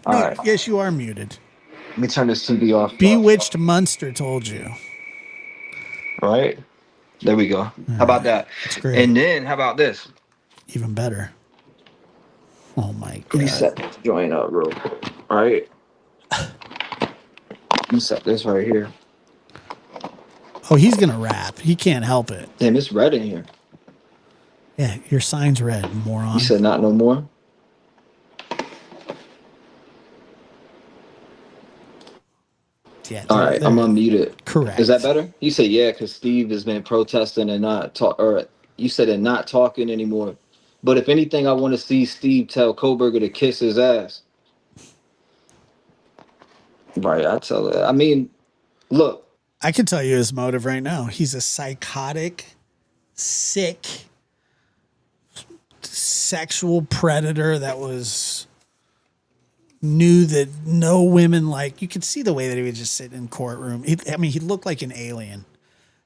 All No, right. yes, you are muted. Let me turn this TV off. Bewitched Munster told you. All right. There we go. How about that? That's great. And then how about this? Even better. Oh my Let me God. set this joint up real quick. All right. Let me set this right here. Oh, he's going to rap. He can't help it. Damn, it's red in here. Yeah, your sign's red, moron. You said not no more? Yeah. All right, I'm unmuted. Correct. Is that better? You said yeah, because Steve has been protesting and not talk, or you said and not talking anymore. But if anything, I want to see Steve tell Koberger to kiss his ass. Right, I tell it. I mean, look. I can tell you his motive right now. He's a psychotic, sick, sexual predator that knew that no women like. You could see the way that he would just sit in courtroom. He looked like an alien.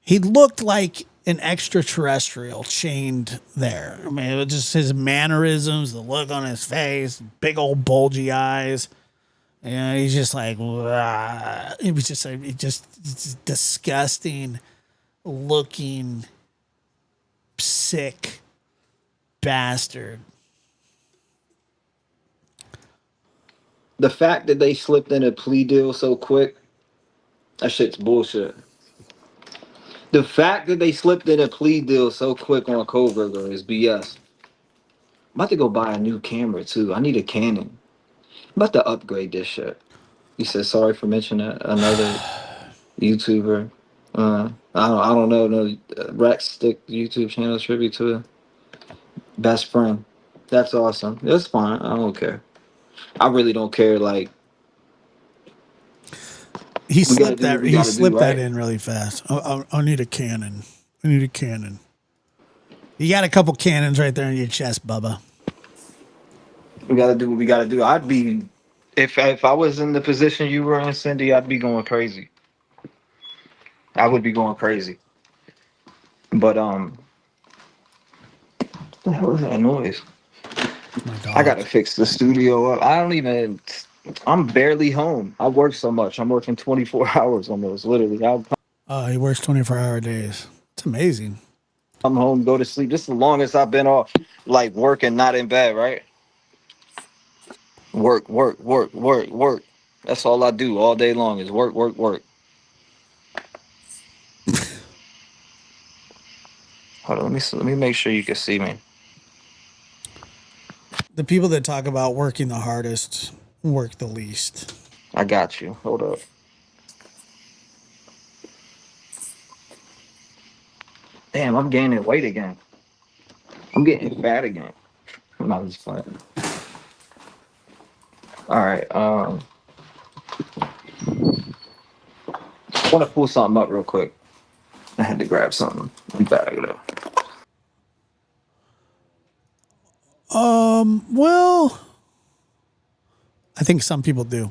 He looked like an extraterrestrial chained there. I mean, it was just his mannerisms, the look on his face, big old bulgy eyes. And he's just like, "Wah." It was just just disgusting looking, sick bastard. The fact that they slipped in a plea deal so quick, that shit's bullshit. The fact that they slipped in a plea deal so quick on Koberger is BS. I'm about to go buy a new camera too. I need a Canon. I'm about to upgrade this shit. He said sorry for mentioning that. Another YouTuber. I don't know. No, Rex Stick YouTube channel tribute to a best friend. That's awesome. That's fine. I don't care. I really don't care. Like He slipped that in really fast. I need a cannon. I need a cannon. You got a couple cannons right there in your chest, Bubba. We gotta do what we gotta do. I'd be if I was in the position you were in, Cindy, I'd be going crazy. I would be going crazy. But what the hell is that noise? I gotta fix the studio up. I'm barely home. I work so much. I'm working 24 hours almost, literally. He works 24-hour days. It's amazing. Come home, go to sleep. This is the longest I've been off, like working, not in bed, right? Work, work, work, work, work. That's all I do all day long is work, work, work. Hold on, let me make sure you can see me. The people that talk about working the hardest work the least. I got you. Hold up. Damn, I'm gaining weight again. I'm getting fat again. I'm not just playing. All right. I want to pull something up real quick. I had to grab something. I'm bag it up. Well, I think some people do.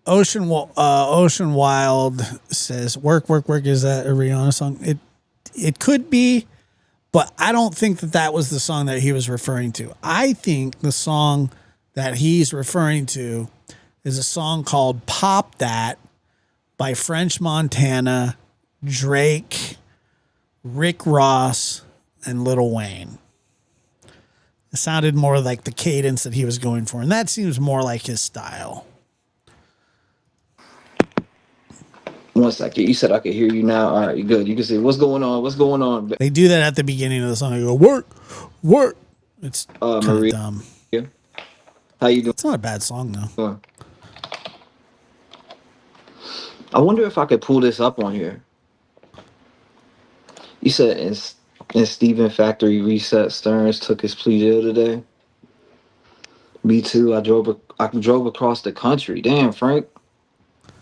Ocean Wild says, "Work, work, work." Is that a Rihanna song? It could be, but I don't think that was the song that he was referring to. I think the song that he's referring to is a song called "Pop That" by French Montana, Drake, Rick Ross, and Lil Wayne. It sounded more like the cadence that he was going for, and that seems more like his style. 1 second. You said I could hear you now. All right, you good. You can say, what's going on? What's going on? They do that at the beginning of the song. They go, work, work. It's kind of Maria. dumb. How you It's not a bad song though. doing? I wonder if I could pull this up on here. You said in Stephen Factory Reset Stearns took his plea deal today. Me too. I drove across the country. Damn, Frank,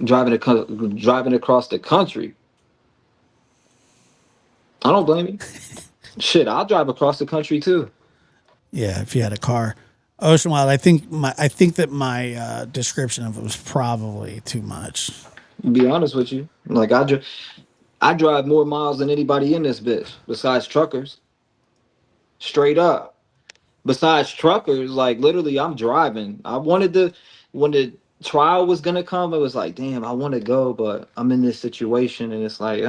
driving across the country. I don't blame you. Shit, I'll drive across the country too. Yeah, if you had a car. Ocean Wild, I think that my description of it was probably too much. To be honest with you, like I drive more miles than anybody in this bitch besides truckers. Straight up. Besides truckers, like literally, I'm driving. I wanted to when the trial was gonna come. It was like, damn, I want to go, but I'm in this situation, and it's like,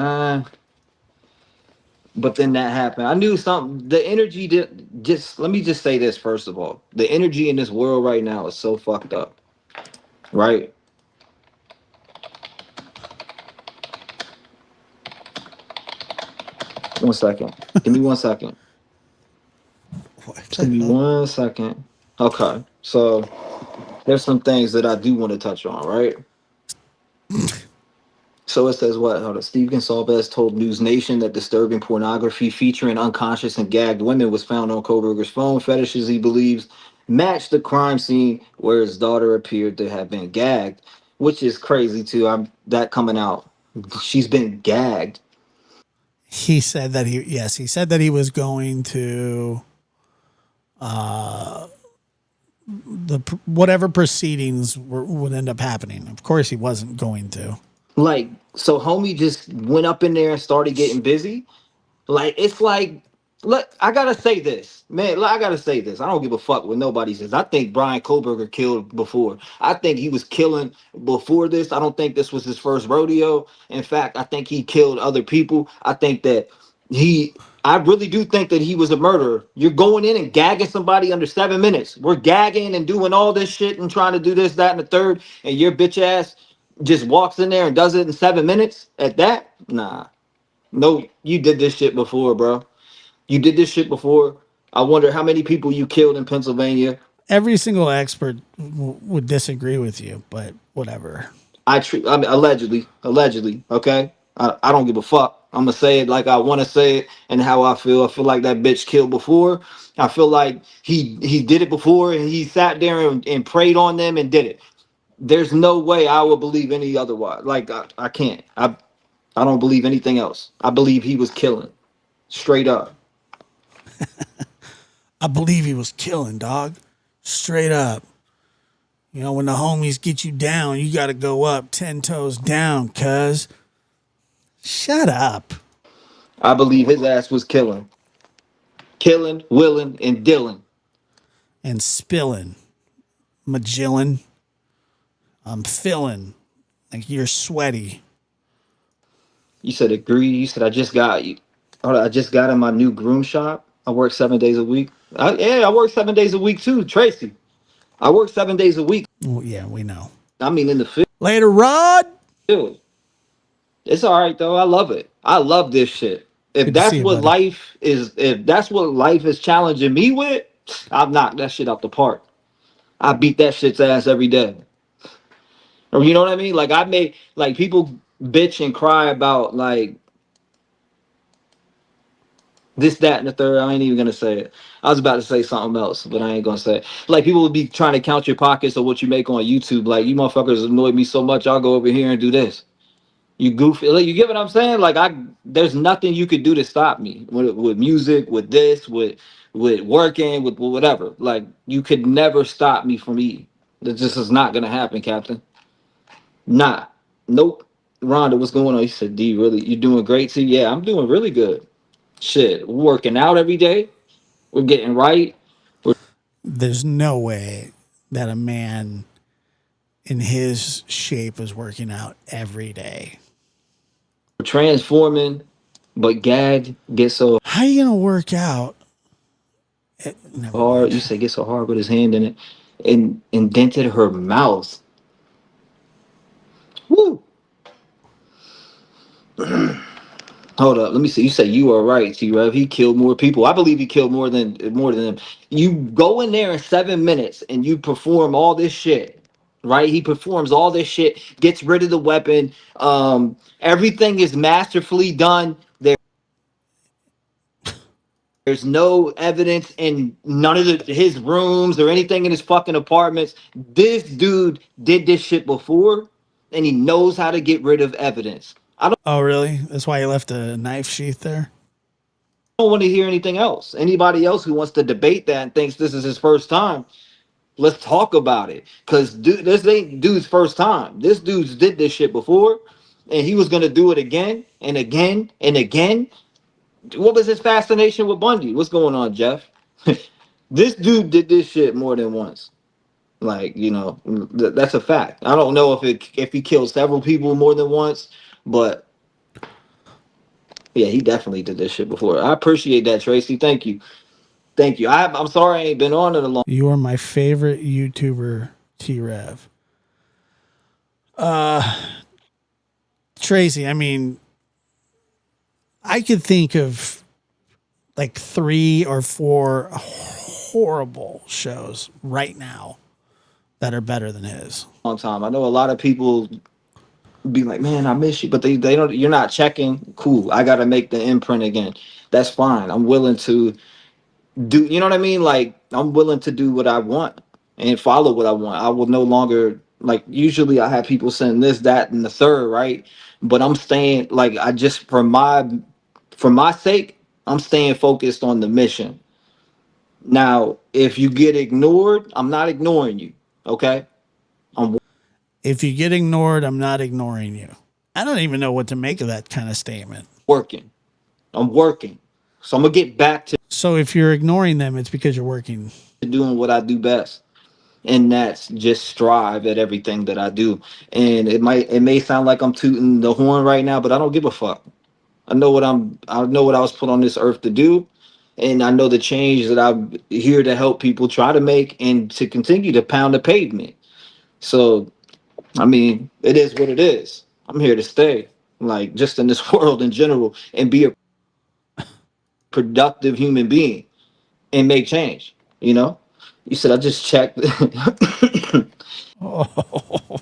But then that happened. I knew something. The energy did. Just let me just say this first of all. The energy in this world right now is so fucked up. Right. One second. Give me 1 second. What Just the give me hell? 1 second. Okay. So there's some things that I do want to touch on. Right. So it says what? Hold on. Steve Gonsalves told News Nation that disturbing pornography featuring unconscious and gagged women was found on Koberger's phone. Fetishes he believes matched the crime scene where his daughter appeared to have been gagged, which is crazy too. I'm that coming out. She's been gagged. He said that he said that he was going to whatever proceedings would end up happening. Of course, he wasn't going to. Like so, homie just went up in there and started getting busy. Like it's like, look, I gotta say this, man. I gotta say this. I don't give a fuck what nobody says. I think Brian Koberger killed before. I think he was killing before this. I don't think this was his first rodeo. In fact, I think he killed other people. I think that he. I really do think that he was a murderer. You're going in and gagging somebody under 7 minutes. We're gagging and doing all this shit and trying to do this, that, and the third, and your bitch ass just walks in there and does it in 7 minutes. At that, nah. No, you did this shit before, bro. You did this shit before. I wonder how many people you killed in Pennsylvania. Every single expert would disagree with you, but whatever. I mean, allegedly. Okay, I don't give a fuck. I'm gonna say it like I want to say it and how I feel. I feel like that bitch killed before. I feel like he did it before and he sat there and prayed on them and did it. There's no way I would believe any otherwise. Like I can't. I don't believe anything else. I believe he was killing straight up. I believe he was killing, dog. Straight up. You know, when the homies get you down, you got to go up 10 toes down, cuz. Shut up. I believe his ass was killing, willing, and dealing. And spilling. Magillan. I'm feeling like you're sweaty. You said agree. You said I just got you. Hold on, I just got in my new groom shop. I work 7 days a week. Yeah, I work 7 days a week too, Tracy. I work 7 days a week. Oh, yeah, we know. I mean, in the Later, Rod. field. It's all right though. I love it. I love this shit. Good to see you, buddy. If that's what life is challenging me with, I've knocked that shit out the park. I beat that shit's ass every day. Or you know what I mean? Like I made like people bitch and cry about like this, that, and the third. I ain't even gonna say it. I was about to say something else, but I ain't gonna say it. Like people would be trying to count your pockets or what you make on YouTube. Like you motherfuckers annoy me so much, I'll go over here and do this. You goofy. Like, you get what I'm saying? Like there's nothing you could do to stop me with music, with this, with working, with whatever. Like you could never stop me from eating. That just is not gonna happen, Captain. Not. Nope. Rhonda, what's going on? He said, D, really, you doing great too? Yeah, I'm doing really good. Shit, we're working out every day. We're getting right. There's no way that a man in his shape is working out every day. We're transforming, but Gad gets so How you gonna work out? Never hard. mind. You say get so hard with his hand in it and indented her mouth. Woo! Hold up, let me see. You say you are right, T Rev. He killed more people. I believe he killed more than them. You go in there in 7 minutes and you perform all this shit, right? He performs all this shit, gets rid of the weapon. Everything is masterfully done. There's no evidence in none of his rooms or anything in his fucking apartments. This dude did this shit before, and he knows how to get rid of evidence. I Oh, really? That's why he left a knife sheath there? don't want to hear anything else. Anybody else who wants to debate that and thinks this is his first time, let's talk about it. Cause this ain't dude's first time. This dude's did this shit before, and he was gonna do it again and again and again. What was his fascination with Bundy? What's going on, Jeff? This dude did this shit more than once. Like, that's a fact. I don't know if he killed several people more than once, but yeah, he definitely did this shit before. I appreciate that, Tracy. Thank you. Thank you. I'm sorry I ain't been on it a long. You are my favorite YouTuber, T-Rev. Tracy, I mean, I could think of like 3 or 4 horrible shows right now that are better than his. Long time. I know a lot of people be like, man, I miss you, but they don't. You're not checking. Cool. I got to make the imprint again. That's fine. I'm willing to do. You know what I mean? Like, I'm willing to do what I want and follow what I want. I will no longer like. Usually, I have people send this, that, and the third, right? But I'm staying like I just for my sake, I'm staying focused on the mission. Now, if you get ignored, I'm not ignoring you. Okay. I'm If you get ignored, I'm not ignoring you. I don't even know what to make of that kind of statement. working. I'm working. So I'm gonna get back to So if you're ignoring them, it's because you're working. doing what I do best. And that's just strive at everything that I do. And it may sound like I'm tooting the horn right now, but I don't give a fuck. I know what I was put on this earth to do. And I know the change that I'm here to help people try to make and to continue to pound the pavement. So I mean, it is what it is. I'm here to stay, like just in this world in general, and be a productive human being and make change. You know, you said I just checked Oh,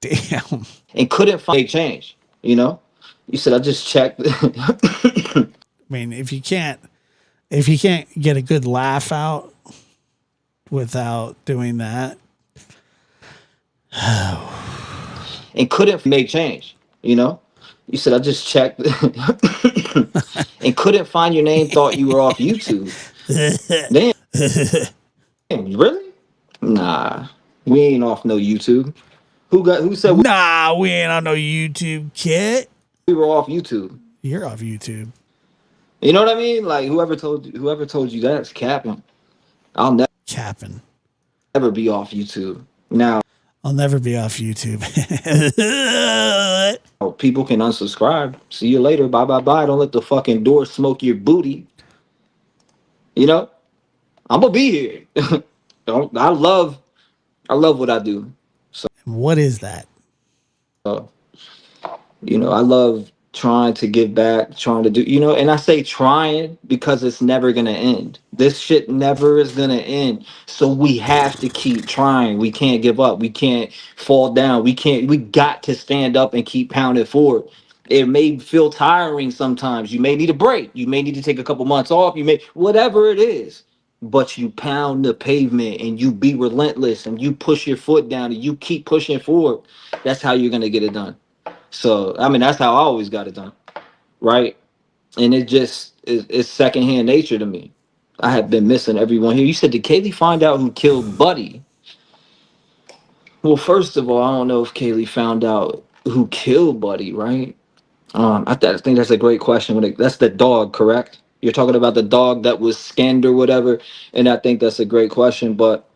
damn. and couldn't find change. You know, you said I just checked. I mean, if you can't get a good laugh out without doing that, And couldn't make change. You know, you said I just checked and couldn't find your name. Thought you were off YouTube. Damn, really? Nah, we ain't off no YouTube. Who said nah, we ain't on no YouTube, kid. we were off YouTube? You're off YouTube. You know what I mean? Like whoever told you that's capping. I'll Capping. never be off YouTube. Now I'll never be off YouTube. people can unsubscribe. See you later. Bye bye bye. Don't let the fucking door smoke your booty. You know? I'm gonna be here. Don't I love what I do. What is that? So I love trying to give back, trying to do, and I say trying because it's never going to end. This shit never is going to end. So we have to keep trying. We can't give up. We can't fall down. We got to stand up and keep pounding forward. It may feel tiring sometimes. You may need a break. You may need to take a couple months off. Whatever it is. But you pound the pavement and you be relentless and you push your foot down and you keep pushing forward. That's how you're going to get it done. So I mean, that's how I always got it done, right? And it just it's secondhand nature to me. I have been missing everyone here. You said, did Kaylee find out who killed Buddy? Well, first of all, I don't know if Kaylee found out who killed Buddy, right? I think that's a great question. That's the dog, correct? You're talking about the dog that was skinned or whatever, and I think that's a great question. But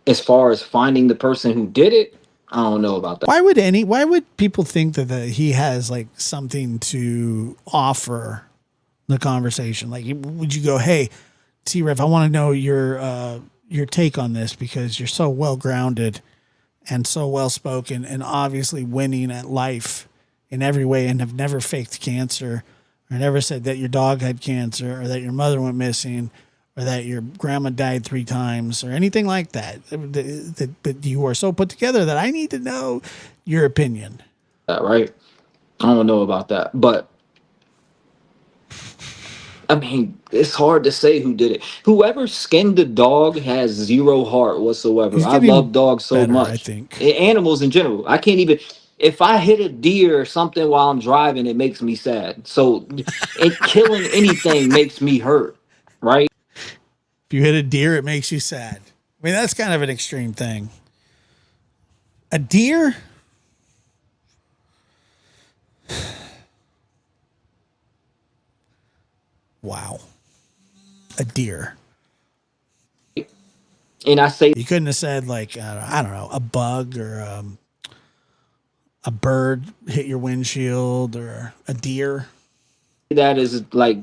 as far as finding the person who did it, I don't know about that. Why would people think that he has like something to offer the conversation? Like, would you go, hey, T-Rev, I want to know your take on this because you're so well grounded and so well spoken and obviously winning at life in every way and have never faked cancer or never said that your dog had cancer or that your mother went missing or that your grandma died 3 times or anything like that. But you are so put together that I need to know your opinion. that, right? I don't know about that, but I mean, it's hard to say who did it. Whoever skinned the dog has zero heart whatsoever. He's I love getting dogs so better, I much. think. Animals in general. I can't even. If I hit a deer or something while I'm driving, it makes me sad. So, killing anything makes me hurt, right? If you hit a deer, it makes you sad. I mean, that's kind of an extreme thing. A deer? Wow. A deer. And I say You couldn't have said, like, I don't know, a bug or a bird hit your windshield or a deer. that is like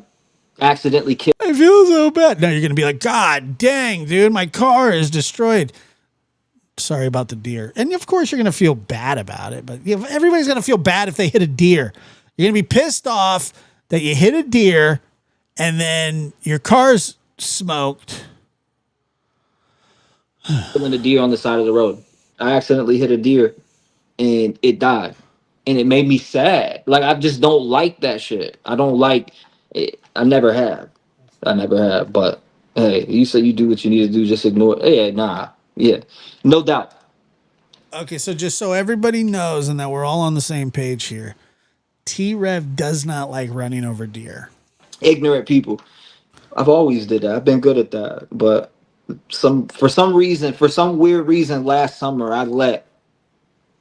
accidentally kill. I feel so bad. No, you're going to be like, God dang, dude, my car is destroyed. Sorry about the deer. And of course, you're going to feel bad about it. But everybody's going to feel bad if they hit a deer. You're going to be pissed off that you hit a deer and then your car's smoked. Killing a deer on the side of the road. I accidentally hit a deer and it died. And it made me sad. Like I just don't like that shit. I don't like it. I never have. I never have. But hey, you say you do what you need to do, just ignore it. Yeah, nah. Yeah. No doubt. Okay, so just so everybody knows and that we're all on the same page here, T Rev does not like running over deer. Ignorant people. I've always did that. I've been good at that. But some reason, for some weird reason last summer I let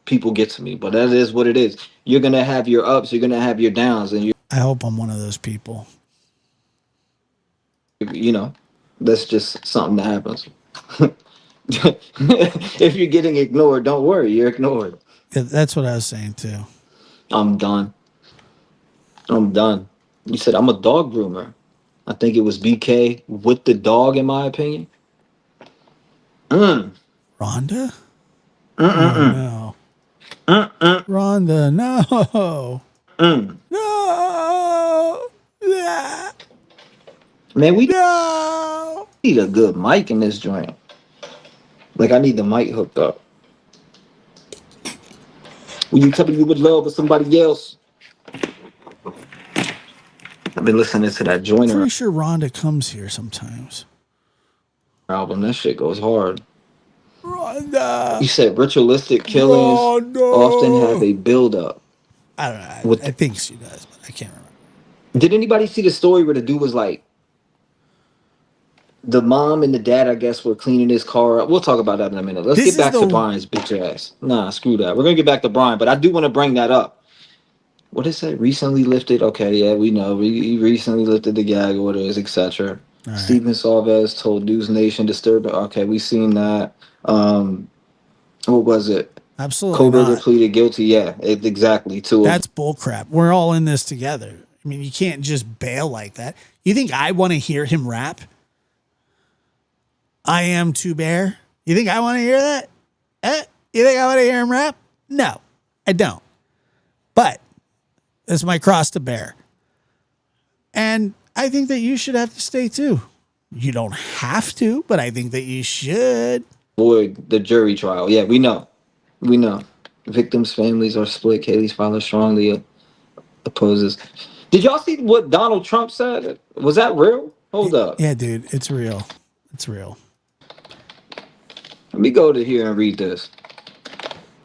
people get to me. But that is what it is. You're gonna have your ups, you're gonna have your downs, and I hope I'm one of those people. you know, that's just something that happens. If you're getting ignored, don't worry, you're ignored. Yeah, that's what I was saying too. I'm done. I'm done. You said I'm a dog groomer. I think it was BK with the dog, in my opinion. Mm. Rhonda? Oh Mm-mm-mm. no. Mm-mm. Rhonda, no. Mm. No. Yeah. Man, we No. need a good mic in this joint. Like I need the mic hooked up. When you tell me you would love with somebody else, I've been listening to that Joiner Pretty sure Rhonda comes here sometimes. album. That shit goes hard. You Rhonda. said ritualistic killings often have Rhonda. a build up. I don't know. With I think she does, but I can't remember. did anybody see the story where the dude was like the mom and the dad, I guess, were cleaning his car up. We'll talk about that in a minute. Let's This get is back to the Brian's bitch ass. Nah, screw that. We're gonna get back to Brian, but I do want to bring that up. What is that? Recently lifted? Okay, yeah, we know. He recently lifted the gag orders, etc. all right. Stephen Salvez told News Nation disturbing. Okay, we seen that. What was it? Absolutely Koberger not. pleaded guilty. Yeah, exactly. To That's bullcrap. We're all in this together. I mean, you can't just bail like that. You think I want to hear him rap? I am Two Bear. You think I want to hear that? You think I want to hear him rap? No, I don't. But it's my cross to bear. And I think that you should have to stay too. You don't have to, but I think that you should. avoid the jury trial. Yeah, we know. We know. Victims' families are split. Kaylee's father strongly opposes. Did y'all see what Donald Trump said? Was that real? Hold up. Yeah, dude, it's real. It's real. Let me go to here and read this.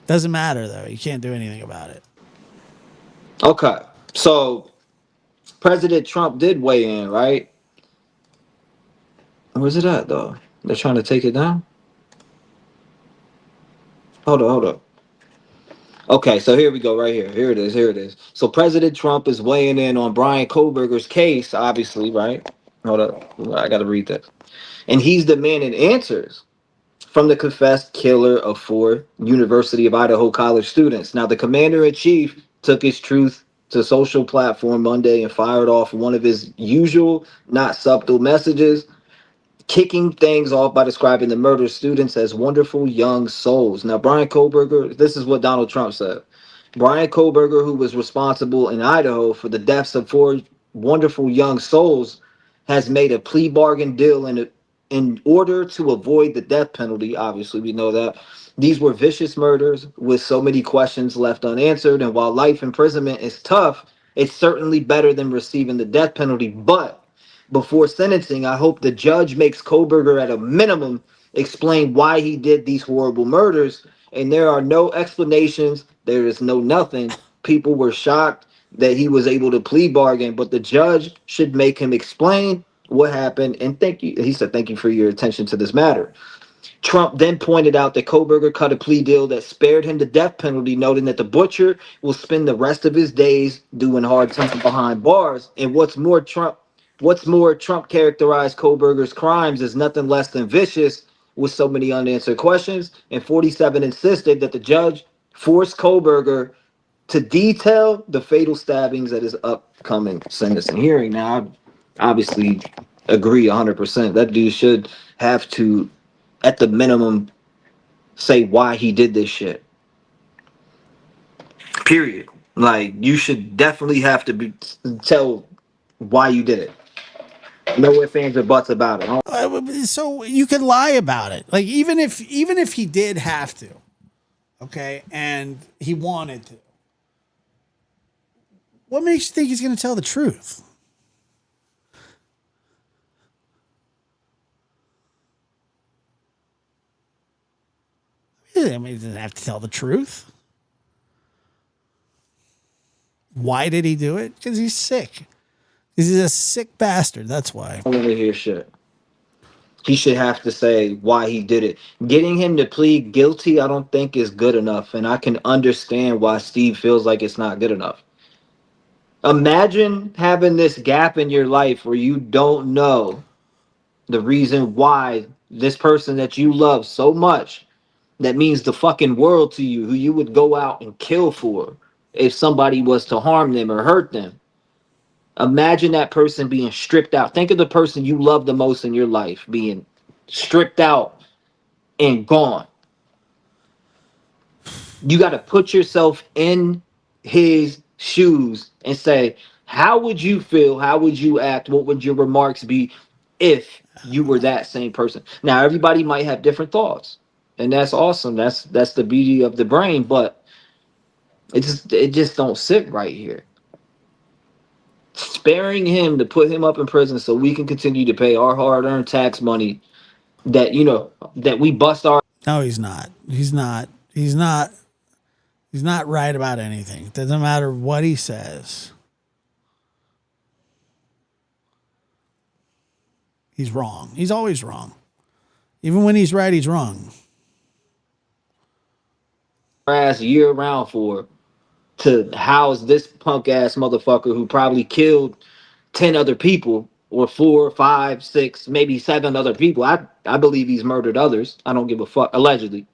Doesn't matter though. You can't do anything about it. Okay. So President Trump did weigh in, right? Where's it at though? They're trying to take it down? Hold up. Okay, so here we go, right here. Here it is. Here it is. So President Trump is weighing in on Brian Koberger's case, obviously, right? Hold up. I gotta read this. And he's demanding answers from the confessed killer of 4 University of Idaho college students. Now, the commander in chief took his truth to social platform Monday and fired off one of his usual, not subtle messages, kicking things off by describing the murdered students as wonderful young souls. Now, Brian Koberger, this is what Donald Trump said. Brian Koberger, who was responsible in Idaho for the deaths of four wonderful young souls, has made a plea bargain deal in order to avoid the death penalty. Obviously, we know that. These were vicious murders with so many questions left unanswered. And while life imprisonment is tough, it's certainly better than receiving the death penalty. But before sentencing, I hope the judge makes Koberger at a minimum explain why he did these horrible murders. And there are no explanations. There is no nothing. People were shocked that he was able to plea bargain, but the judge should make him explain what happened. And thank you. He said, "Thank you for your attention to this matter." Trump then pointed out that Koberger cut a plea deal that spared him the death penalty, noting that the butcher will spend the rest of his days doing hard time behind bars. And what's more, Trump characterized Koberger's crimes as nothing less than vicious, with so many unanswered questions. And 47 insisted that the judge force Koberger to detail the fatal stabbings at his upcoming sentencing hearing. Now, I obviously agree 100%. That dude should have to, at the minimum, say why he did this shit. Period. Like, you should definitely have to tell why you did it. No ifs, ands, or buts about it. So you could lie about it. Like even if he did have to, okay, and he wanted to, what makes you think he's going to tell the truth? I mean, he doesn't have to tell the truth. Why did he do it? Because he's sick. He's a sick bastard. That's why. I don't want to hear shit. He should have to say why he did it. Getting him to plead guilty, I don't think is good enough. And I can understand why Steve feels like it's not good enough. Imagine having this gap in your life where you don't know the reason why this person that you love so much, that means the fucking world to you, who you would go out and kill for if somebody was to harm them or hurt them. Imagine that person being stripped out. Think of the person you love the most in your life being stripped out and gone. You got to put yourself in his shoes and say, how would you feel? How would you act? What would your remarks be if you were that same person? Now, everybody might have different thoughts, and that's awesome. That's the beauty of the brain, but it just don't sit right here. Sparing him to put him up in prison so we can continue to pay our hard-earned tax money that we bust our. No, he's not. He's not. He's not. He's not right about anything. It doesn't matter what he says. He's wrong. He's always wrong. Even when he's right, he's wrong. Ass year round for to house this punk ass motherfucker who probably killed 10 other people, or 4, 5, 6, maybe 7 other people. I believe he's murdered others. I don't give a fuck. Allegedly,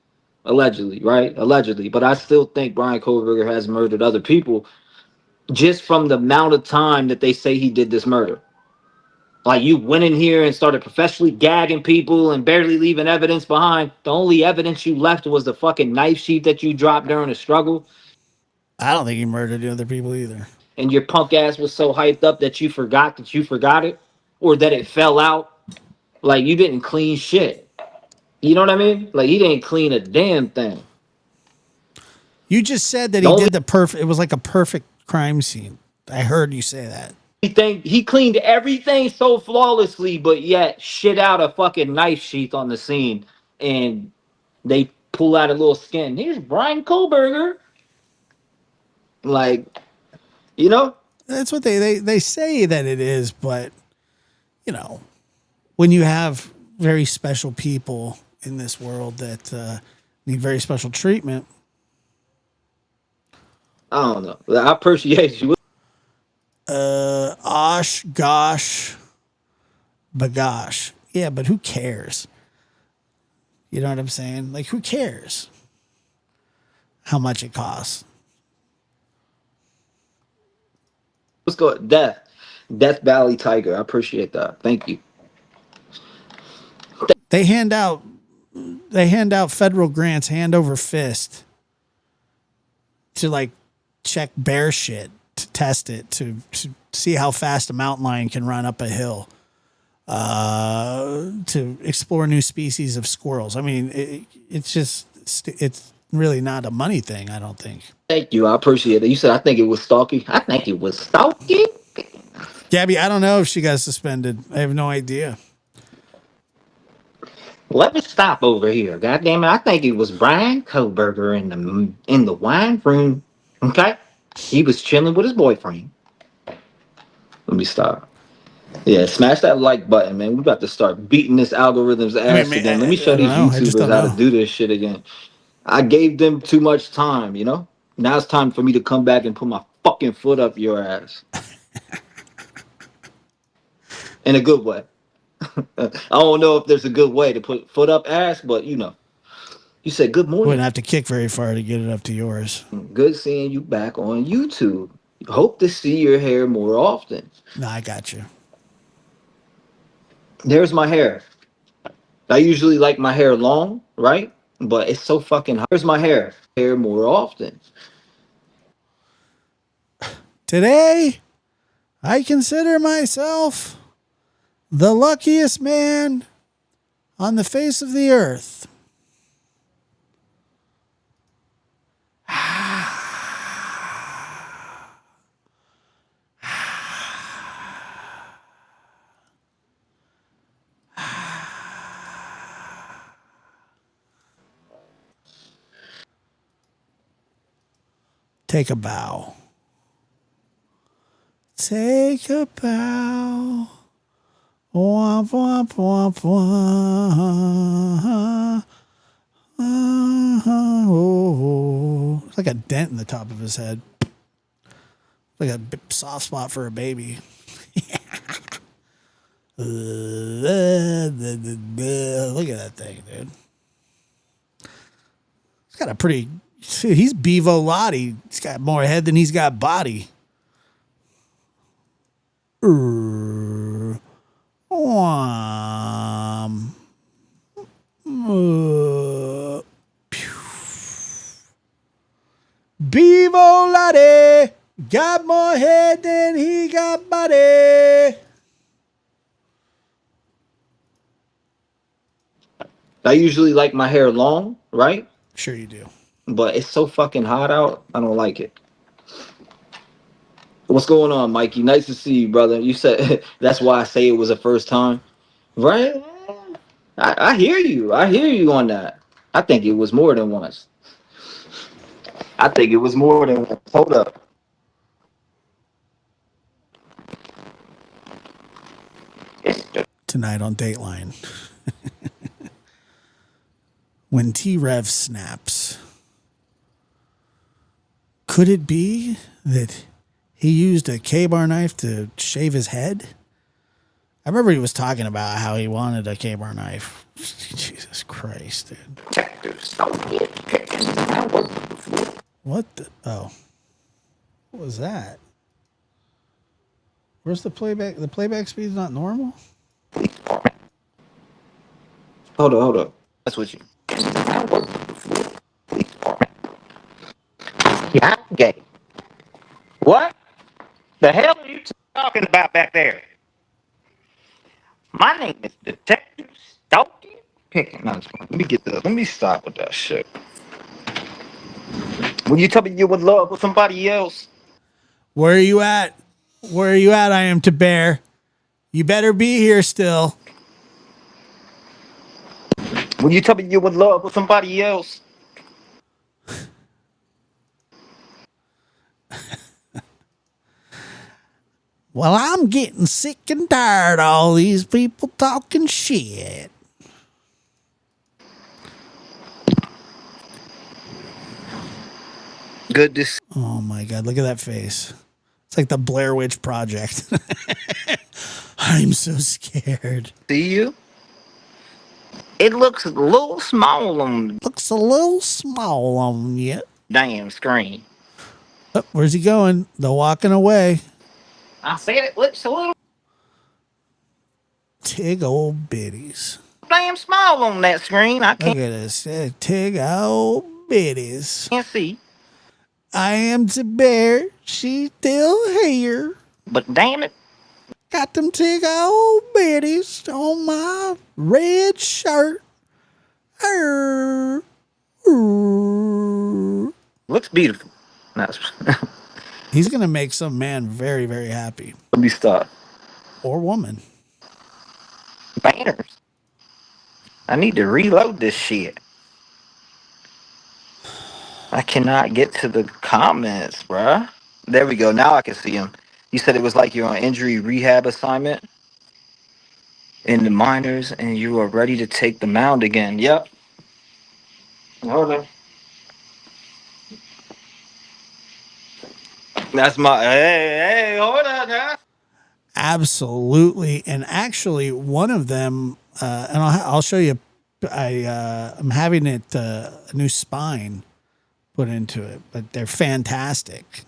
right? Allegedly. But I still think Brian Koberger has murdered other people just from the amount of time that they say he did this murder. Like, you went in here and started professionally gagging people and barely leaving evidence behind. The only evidence you left was the fucking knife sheath that you dropped during a struggle. I don't think he murdered the other people either. And your punk ass was so hyped up that you forgot it, or that it fell out. Like, you didn't clean shit. You know what I mean? Like, he didn't clean a damn thing. You just said that he did the perfect. It was like a perfect crime scene. I heard you say that. He cleaned everything so flawlessly, but yet shit out a fucking knife sheath on the scene, and they pull out a little skin. Here's Brian Koberger. Like, you know, That's what they say that it is, but when you have very special people in this world that need very special treatment. I don't know. I appreciate you. Osh, gosh, bagosh. Yeah, but who cares? You know what I'm saying? Like, who cares how much it costs? Let's go. Death Valley Tiger. I appreciate that. Thank you. They hand out federal grants hand over fist to like check bear shit to test it to see how fast a mountain lion can run up a hill. To explore new species of squirrels. I mean, it's really not a money thing, I don't think. Thank you. I appreciate it. You said I think it was stalky. I think it was stalky. Gabby, I don't know if she got suspended. I have no idea. Let me stop over here. God damn it. I think it was Brian Koberger in the wine room. Okay? He was chilling with his boyfriend. Let me stop. Yeah, smash that like button, man. We about to start beating this algorithm's ass again. Let me show I don't these know. I just YouTubers don't how to know. do this shit again. I gave them too much time, you know? Now it's time for me to come back and put my fucking foot up your ass. In a good way. I don't know if there's a good way to put foot up ass, but you know. You said good Wouldn't morning. have to kick very far to get it up to yours. Good seeing you back on YouTube. Hope to see your hair more often. No, I got you. There's my hair. I usually like my hair long, right? But it's so fucking hot. Here's my hair. Hair more often. Today, I consider myself the luckiest man on the face of the earth. Take a bow. Take a bow. Womp, womp, womp, womp. Oh. It's like a dent in the top of his head. Like a soft spot for a baby. Look at that thing, dude. He's got a pretty... He's Bevo Lottie. He's got more head than he's got body. Bevo Lottie got more head than he got body. I usually like my hair long, right? Sure you do. But it's so fucking hot out. I don't like it. What's going on, Mikey? Nice to see you, brother. You said that's why I say it was a first time, right? I hear you. I hear you on that. I think it was more than once. I think it was more than once. Hold up. Tonight on Dateline. When T-Rev snaps, could it be that he used a K-bar knife to shave his head? I remember he was talking about how he wanted a K-bar knife. Jesus Christ, dude. What the? Oh. What was that? Where's the playback? The playback speed's not normal? Hold up. That's what you. Yeah, I'm gay. What the hell are you talking about back there? My name is Detective Stalky. Picking. No, let me get the. Let me stop with that shit. When you tell me you in love with somebody else, Where are you at? Where are you at? I am to bear. You better be here still. when you tell me you in love with somebody else, Well, I'm getting sick and tired of all these people talking shit. good to Oh my God, look at that face. It's like the Blair Witch Project. I'm so scared. see you. It looks a little small on the Looks a little small on you. damn screen. Oh, where's he going? They're walking away. I said it looks a little Tig old biddies. damn small on that screen. I Look can't at this. Tig old biddies. see. I am the bear. She's still here. But damn it. Got them tick old bitties on my red shirt. Arr, arr. Looks beautiful. Let He's going to make some man very, very happy. me stop. Or woman. Banners. I need to reload this shit. I cannot get to the comments, bruh. There we go. Now I can see them. You said it was like you're on injury rehab assignment in the minors and you are ready to take the mound again. Yep. Hold on. That's my hey, hold on now. Absolutely. And actually, one of them, and I'll show you, I'm having it, a new spine put into it, but they're fantastic.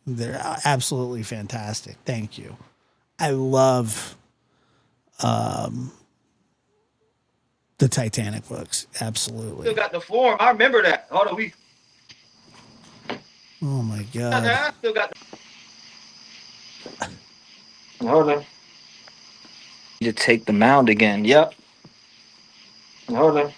They're absolutely fantastic. Thank you. I love the Titanic books. Absolutely. Still got the form. I remember that. Hold on, Oh my God. still got hold on. To take the mound again. Yep. Hold on.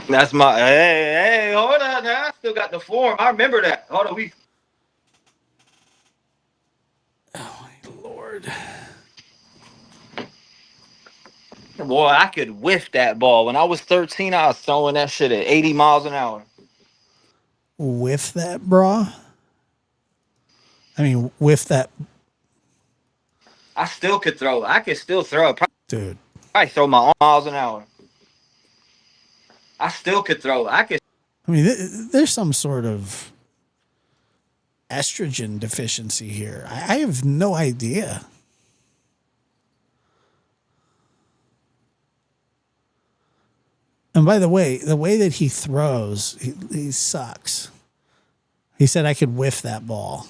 That's my hey, hold on now. I still got the form. I remember that. Hold on, Oh my Lord. Boy, I could whiff that ball. When I was 13, I was throwing that shit at 80 miles an hour. With that bra? I mean, with that. I still could throw. I could still throw. Dude. Probably throw my own miles an hour. I still could throw. I mean, there's some sort of estrogen deficiency here. I have no idea. And by the way that he throws, he sucks. He said I could whiff that ball.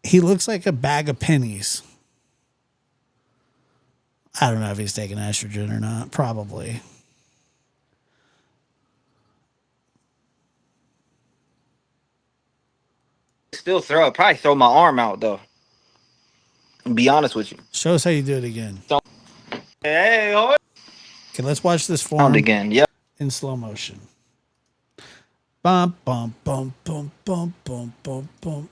He looks like a bag of pennies. I don't know if he's taking estrogen or not. Probably. still throw. Probably throw my arm out though. Be honest with you. Show us how you do it again. Hey, hold Okay, let's watch this form again. Yep. in slow motion. Bum, bum, bum, bum, bum, bum, bum, bum.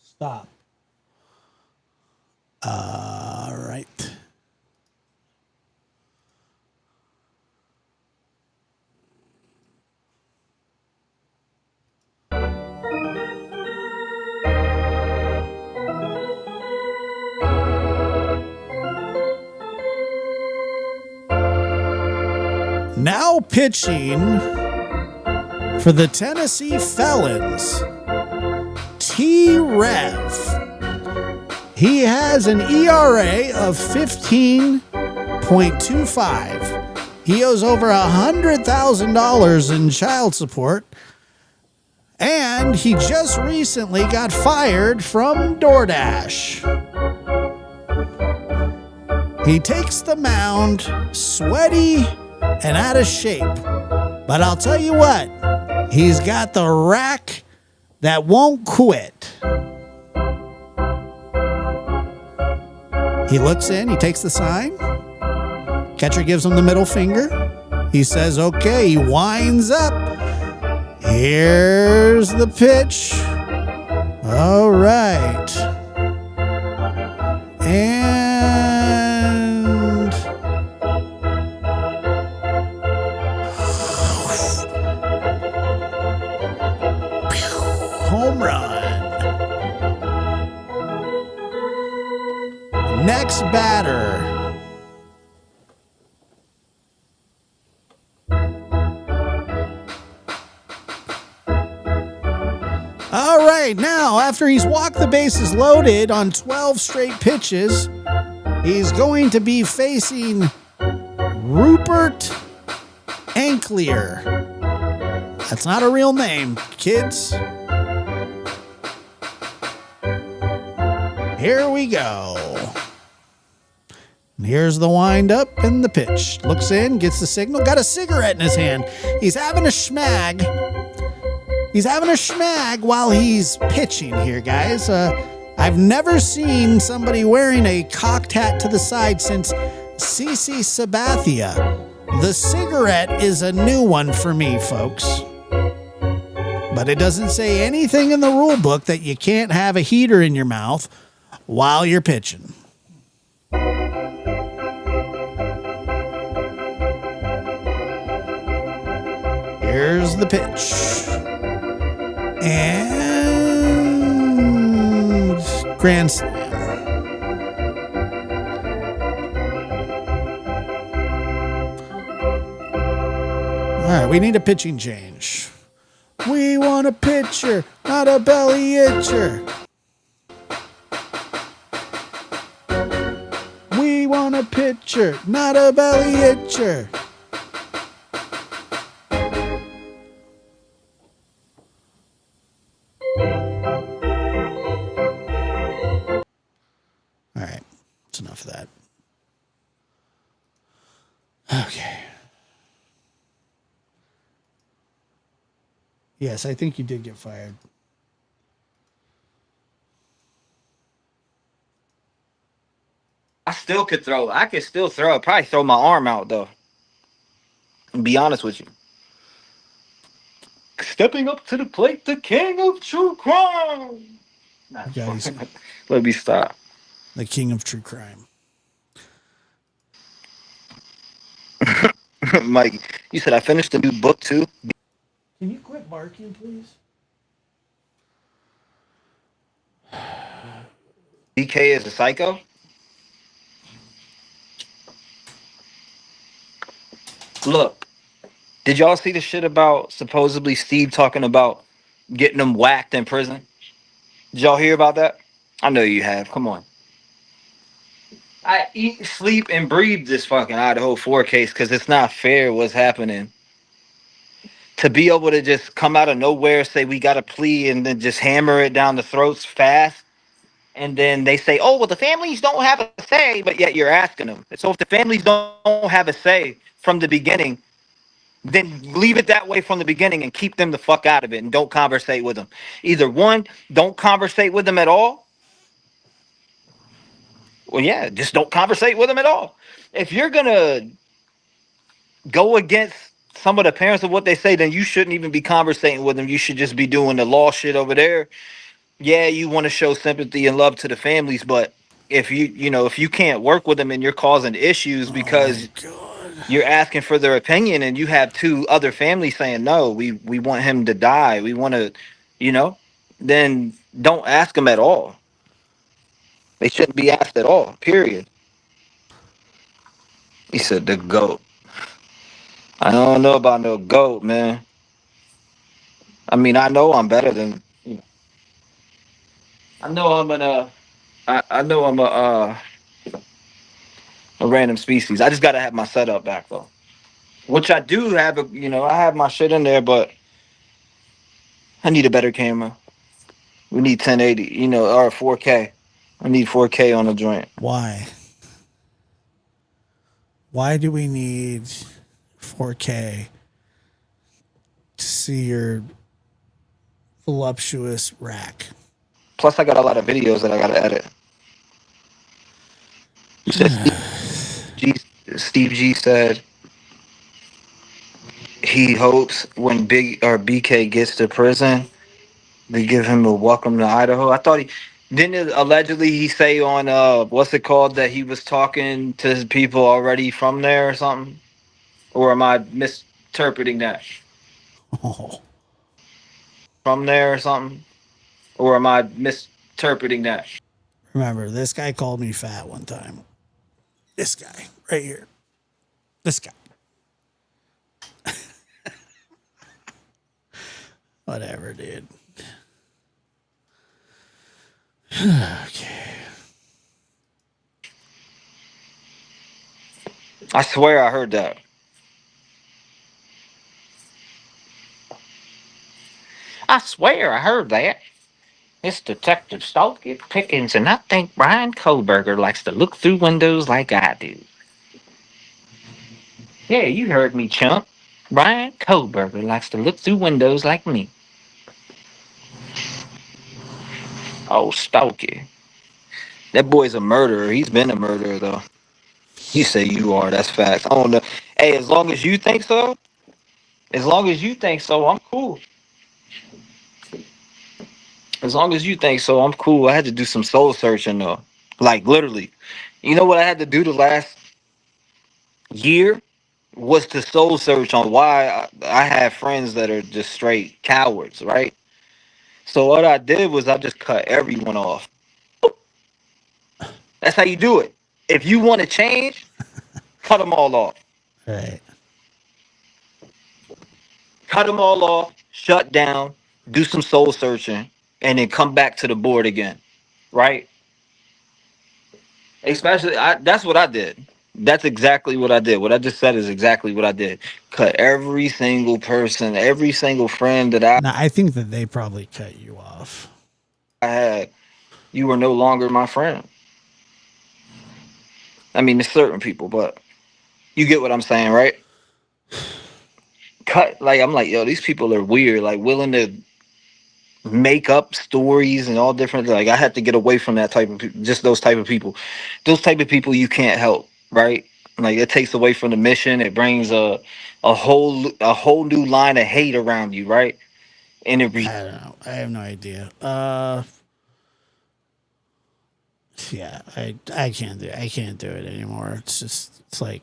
Stop. All right. Now pitching for the Tennessee Felons, T-Rev. He has an ERA of 15.25. He owes over $100,000 in child support. And he just recently got fired from DoorDash. He takes the mound sweaty and out of shape. But I'll tell you what, he's got the rack that won't quit. He looks in, he takes the sign. Catcher gives him the middle finger. He says, okay, he winds up. Here's the pitch. All right. And home run. Next batter. All right. Okay, now after he's walked the bases loaded on 12 straight pitches, he's going to be facing Rupert Anklier. That's not a real name, kids. Here we go. And here's the wind up and the pitch. Looks in, gets the signal, got a cigarette in his hand. He's having a schmag. He's having a schmag while he's pitching here, guys. I've never seen somebody wearing a cocked hat to the side since CC Sabathia. The cigarette is a new one for me, folks. But it doesn't say anything in the rule book that you can't have a heater in your mouth while you're pitching. Here's the pitch. And grand slam. All right, we need a pitching change. We want a pitcher, not a belly itcher. We want a pitcher, not a belly itcher. All right, that's enough of that. Okay. Yes, I think you did get fired. I still could throw. I could still throw. I'd probably throw my arm out though. And be honest with you. Stepping up to the plate, the king of true crime. Nah, Guys, let me stop. the king of true crime. Mike, you said I finished the new book too. Can you quit barking, please? BK is a psycho. Look, did y'all see the shit about supposedly Steve talking about getting them whacked in prison? Did y'all hear about that? I know you have. Come on. I eat, sleep, and breathe this fucking Idaho 4 case because it's not fair what's happening. To be able to just come out of nowhere, say we got a plea, and then just hammer it down the throats fast. And then they say, oh, well, the families don't have a say, but yet you're asking them. So if the families don't have a say from the beginning, then leave it that way from the beginning and keep them the fuck out of it and don't conversate with them. Either one, don't conversate with them at all. Well, yeah, just don't conversate with them at all. If you're going to go against some of the parents of what they say, then you shouldn't even be conversating with them. You should just be doing the law shit over there. Yeah, you want to show sympathy and love to the families, but if if you can't work with them and you're causing issues because you're asking for their opinion and you have two other families saying no, we want him to die, we want to, then don't ask them at all. They shouldn't be asked at all, period. He said the goat. I don't know about no goat, man. I mean, I know I'm better than. I know I'm I know I'm a random species. I just gotta have my setup back though, which I do have. I have my shit in there, but I need a better camera. We need 1080, or 4K. I need 4K on the joint. Why? Why do we need 4K to see your voluptuous rack? Plus, I got a lot of videos that I gotta edit. You said Steve G said he hopes when Big or BK gets to prison, they give him a welcome to Idaho. I thought allegedly he say on what's it called that he was talking to his people already from there or something, or am I misinterpreting that? Oh, From there or something, or am I misinterpreting that? remember, this guy called me fat one time. This guy right here. This guy. Whatever, dude. Okay. I swear I heard that. I swear I heard that. It's Detective Stalky Pickens, and I think Brian Kohlberger likes to look through windows like I do. Yeah, you heard me, chump. Brian Kohlberger likes to look through windows like me. Oh, Stalky. That boy's a murderer. He's been a murderer, though. You say you are. That's facts. I don't know. Hey, as long as you think so, I'm cool. As long as you think so, I'm cool. I had to do some soul searching, though. Like, literally. You know what I had to do the last year? Was to soul search on why I have friends that are just straight cowards, right? So what I did was I just cut everyone off. That's how you do it. If you want to change, cut them all off. Right. Cut them all off, shut down, do some soul searching, and then come back to the board again, right? Especially, that's what I did. That's exactly what I did. What I just said is exactly what I did. Cut every single person, every single friend that Now, I think that they probably cut you off. I had. You were no longer my friend. I mean, there's certain people, but you get what I'm saying, right? Cut, like, I'm like, yo, these people are weird, like willing to make up stories and all different. Like, I had to get away from that type of just those type of people. Those type of people you can't help, right? Like, it takes away from the mission. It brings a whole new line of hate around you, right? And I don't know. I have no idea. Yeah, I can't do it anymore. It's just it's like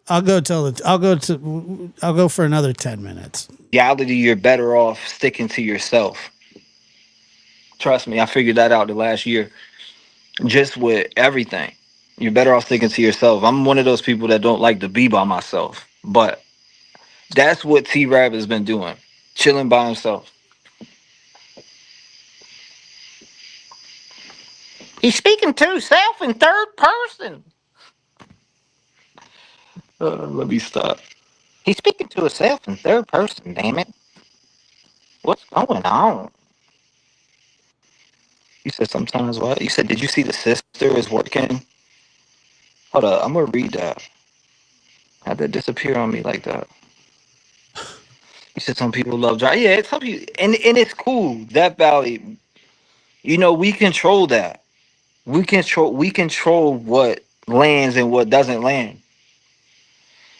I'll go for another 10 minutes. reality, you're better off sticking to yourself. Trust me, I figured that out the last year. Just with everything, you're better off sticking to yourself. I'm one of those people that don't like to be by myself, but that's what T Rab has been doing, chilling by himself. He's speaking to himself in third person. Let me stop. He's speaking to himself in third person, damn it. What's going on? You said sometimes what? You said, did you see the sister is working? Hold up, I'm gonna read that. How'd that disappear on me like that? You said some people love driving. Yeah, some people, and it's cool. That Valley, we control that. We control what lands and what doesn't land.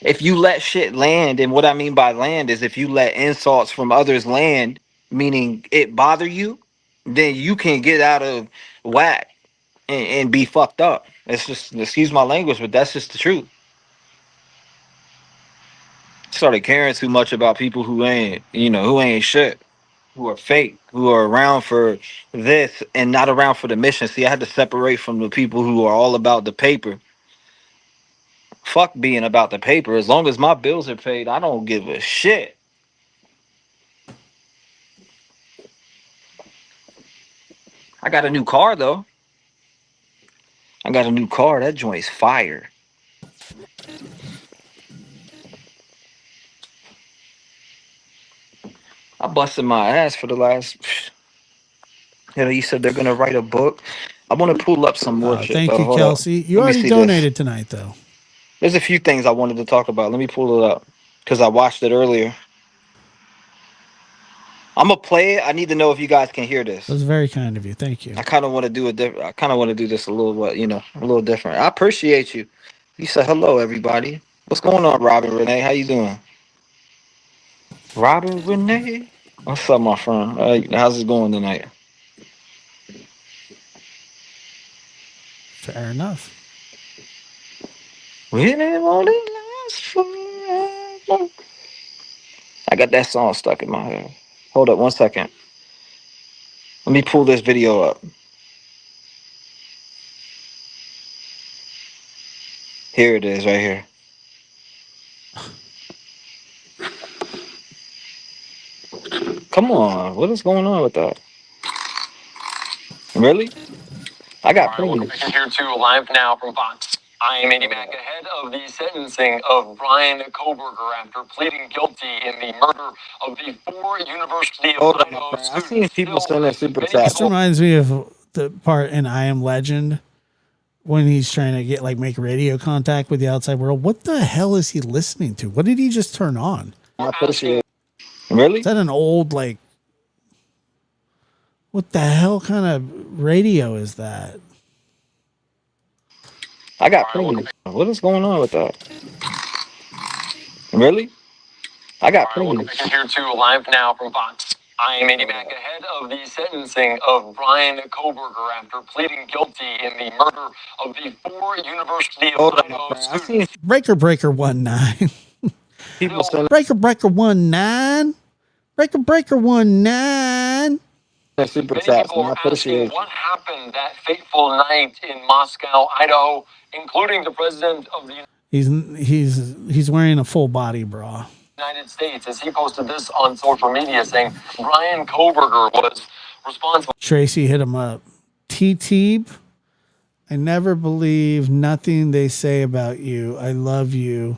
If you let shit land, and what I mean by land is if you let insults from others land, meaning it bother you, then you can get out of whack and be fucked up. It's just, excuse my language, but that's just the truth. Started caring too much about people who ain't shit, who are fake, who are around for this and not around for the mission. See, I had to separate from the people who are all about the paper. Fuck being about the paper. As long as my bills are paid, I don't give a shit. I got a new car though. I got a new car. That joint's fire. I busted my ass for the last. You said they're gonna write a book. I want to pull up some more shit Thank though. you, Hold up. Kelsey. You Let me already see this. donated tonight, though. There's a few things I wanted to talk about. Let me pull it up because I watched it earlier. I'm gonna play it. I need to know if you guys can hear That this. was very kind of you. Thank you. I kind of want to do it different. I kind of want to do this a little, a little different. I appreciate you. You said hello, everybody. What's going on, Robin Renee? How you doing? Robin Renee. What's up, my friend? How's it going tonight? Fair enough. When it only lasts forever. I got that song stuck in my head. Hold up 1 second. Let me pull this video up. Here it is, right here. Come on, what is going on with that? Really? I got All right, welcome plenty. back here to Live Now from Fox. I am Andy Mack ahead of the sentencing of Brian Koberger after pleading guilty in the murder of the 4 University of Hold on, my Idaho friend. I seen students. people Still, sending super many chats. This people reminds me of the part in I Am Legend when he's trying to get make radio contact with the outside world. What the hell is he listening to? What did he just turn on? I appreciate it. Really? Is that an old what the hell kind of radio is that? I got plenty. What is going on with that? Really? I got All right, plenty. welcome back here to Live Now from Fox. I am Andy Mack ahead of the sentencing of Brian Koberger after pleading guilty in the murder of the 4 University of Hold on, my Idaho friend. I students. seen Breaker 19. people sending Breaker 19. Breaker 19. super Many chats, people and I are asking appreciate it. what happened that fateful night in Moscow, Idaho, including the president of the He's wearing a full body bra. United States, as he posted this on social media saying Brian Koberger was responsible. Tracy hit him up. T-Teeb, I never believe nothing they say about you. I love you,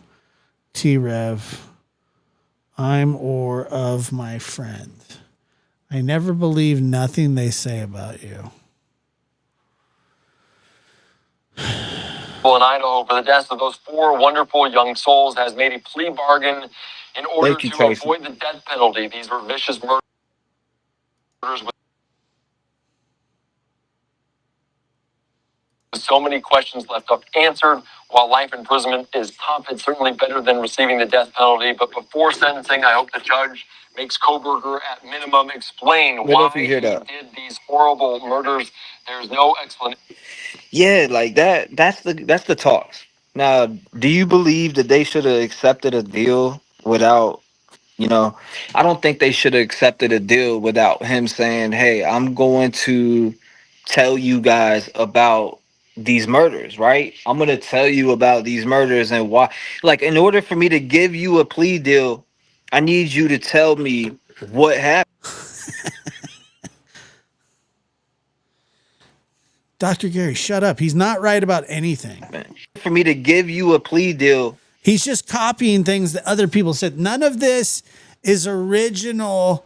T-Rev. I'm or of my friend. I never believe nothing they say about you. In Idaho for the deaths of those 4 wonderful young souls has made a plea bargain in order Thank you, to Tracy. avoid the death penalty. These were vicious murders with so many questions left unanswered. While life imprisonment is tough, it's certainly better than receiving the death penalty. But before sentencing, I hope the judge makes Koberger at minimum explain What why if you hear he that? did these horrible murders. There's no explanation. Yeah, like that. That's the talks. Now, do you believe that they should have accepted a deal without? I don't think they should have accepted a deal without him saying, "Hey, I'm going to tell you guys about these murders, right? I'm going to tell you about these murders and why. Like, in order for me to give you a plea deal, I need you to tell me what happened." Dr. Gary, shut up. He's not right about anything. For me to give you a plea deal, He's just copying things that other people said. None of this is an original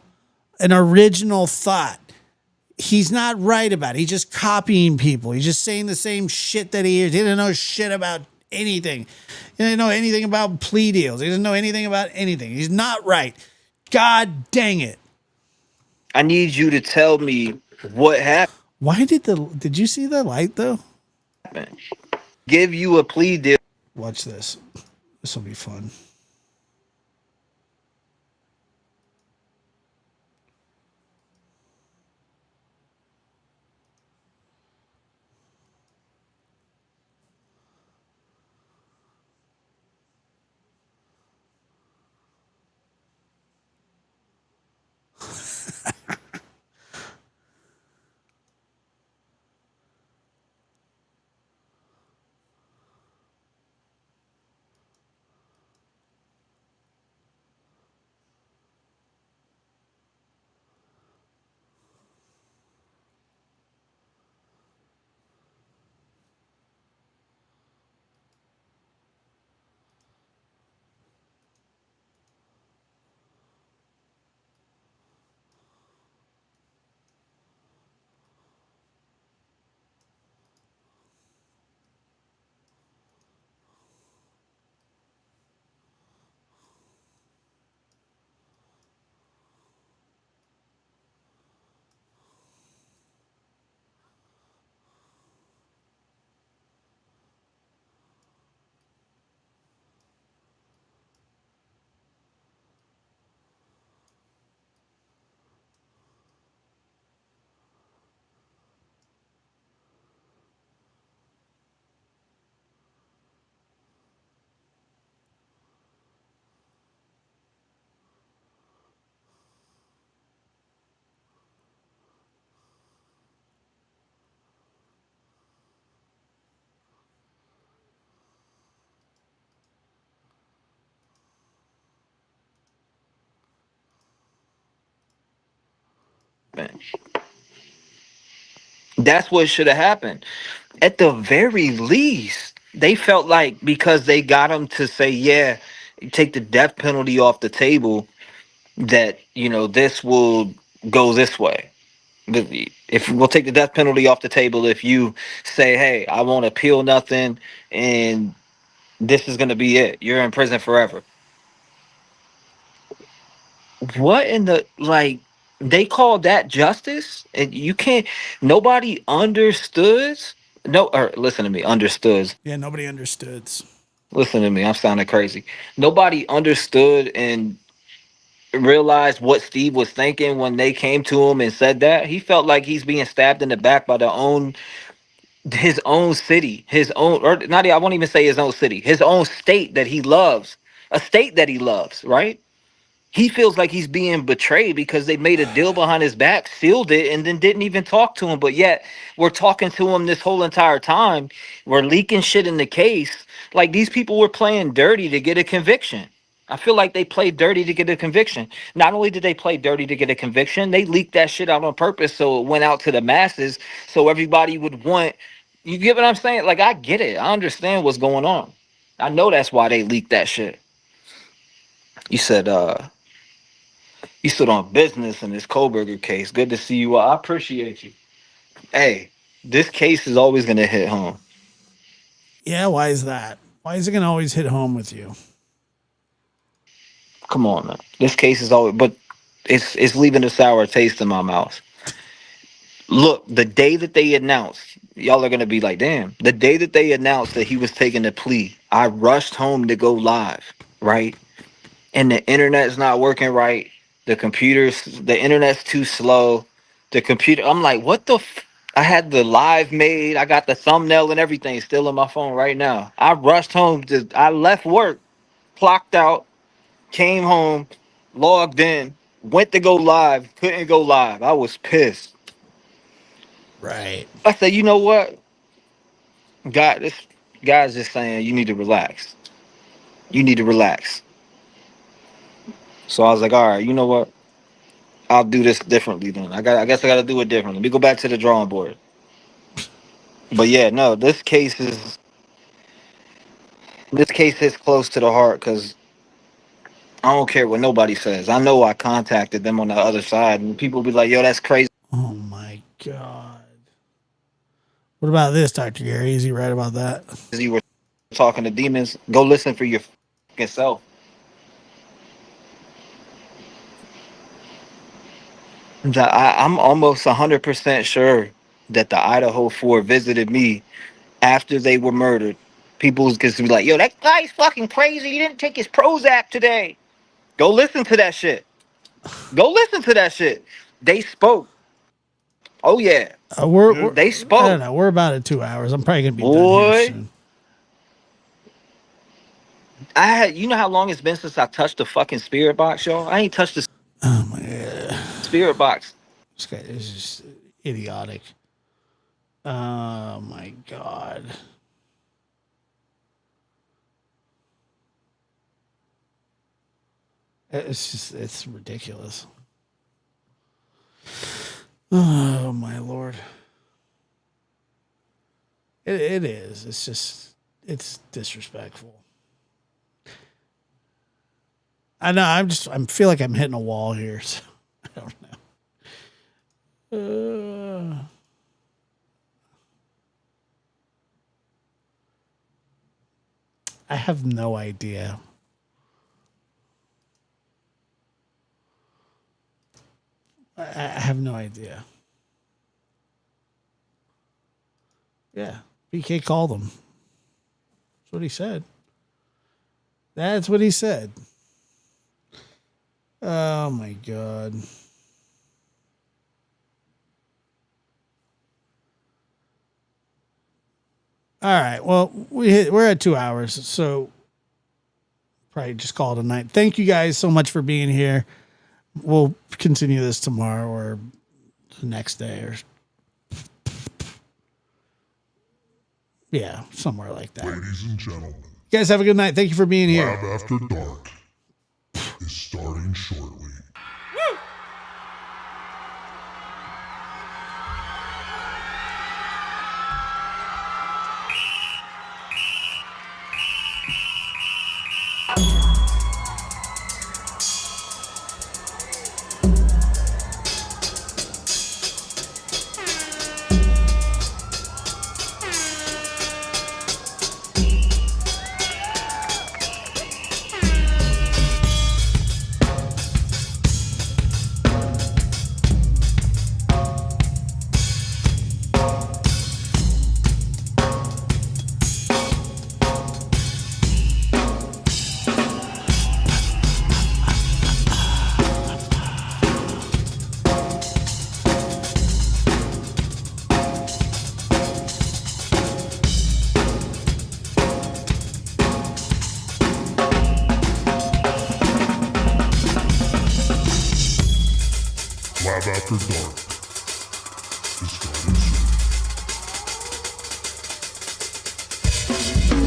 thought. He's not right about it. He's just copying people. He's just saying the same shit that he hears. He didn't know shit about anything. He didn't know anything about plea deals. He doesn't know anything about anything. He's not right. God dang it. I need you to tell me what happened. Why did you see the light though? Give you a plea deal. Watch this. This will be fun. That's what should have happened. At the very least, they felt like because they got him to say, yeah, take the death penalty off the table, that, you know, this will go this way. If we'll take the death penalty off the table, if you say, hey, I won't appeal nothing and this is going to be it, you're in prison forever. What in the, like, they call that justice? And you can't, nobody understood. No, or listen to me, understood. Yeah, nobody understood. Listen to me, I'm sounding crazy. Nobody understood and realized what Steve was thinking when they came to him and said that. He felt like he's being stabbed in the back by his own city, his own, or not, I won't even say his own city, his own state that he loves, a state that he loves, right? He feels like he's being betrayed because they made a deal behind his back, sealed it, and then didn't even talk to him. But yet we're talking to him this whole entire time. We're leaking shit in the case. Like, these people were playing dirty to get a conviction. I feel like they played dirty to get a conviction. Not only did they play dirty to get a conviction, they leaked that shit out on purpose so it went out to the masses so everybody would want. You get what I'm saying? Like, I get it. I understand what's going on. I know that's why they leaked that shit. You said, you stood on business in this Kohlberger case. Good to see you. I appreciate you. Hey, this case is always going to hit home. Yeah, why is that? Why is it going to always hit home with you? Come on, man. This case is always, but it's leaving a sour taste in my mouth. Look, the day that they announced, y'all are going to be like, damn. The day that they announced that he was taking the plea, I rushed home to go live, right? And the internet's not working right. The internet's too slow. The computer, I'm like, what the I had the live made. I got the thumbnail and everything still on my phone right now. I rushed home. I left work, clocked out, came home, logged in, went to go live, couldn't go live. I was pissed. Right. I said, you know what? God, this guy's just saying you need to relax. You need to relax. So I was like, all right, you know what? I'll do this differently then. I guess I gotta do it differently. Let me go back to the drawing board. But yeah, no, this case hits close to the heart because I don't care what nobody says. I know I contacted them on the other side, and people be like, "Yo, that's crazy." Oh my God. What about this, Dr. Gary? Is he right about that? You were talking to demons. Go listen for your fucking self. I'm almost 100% sure that the Idaho 4 visited me after they were murdered. People was gonna be like, "Yo, that guy's fucking crazy. He didn't take his Prozac today." Go listen to that shit. Go listen to that shit. They spoke. Oh yeah, they I don't spoke. know. We're about at 2 hours. I'm probably going to be done here Boy, soon. you know how long it's been since I touched the fucking spirit box, y'all? I ain't touched the Oh my God. spirit box. This guy is just idiotic. Oh my God. It's ridiculous. Oh my Lord. It is. It's disrespectful. I know. I feel like I'm hitting a wall here. So I don't know. I have no idea. I have no idea. Yeah. PK called him. That's what he said. That's what he said. Oh my God. All right. Well, we're at 2 hours, so probably just call it a night. Thank you guys so much for being here. We'll continue this tomorrow or the next day or yeah, somewhere like that. Ladies and gentlemen, You guys have a good night. Thank you for being here. Lab After Dark is starting shortly. Rehab After Dark is starting soon.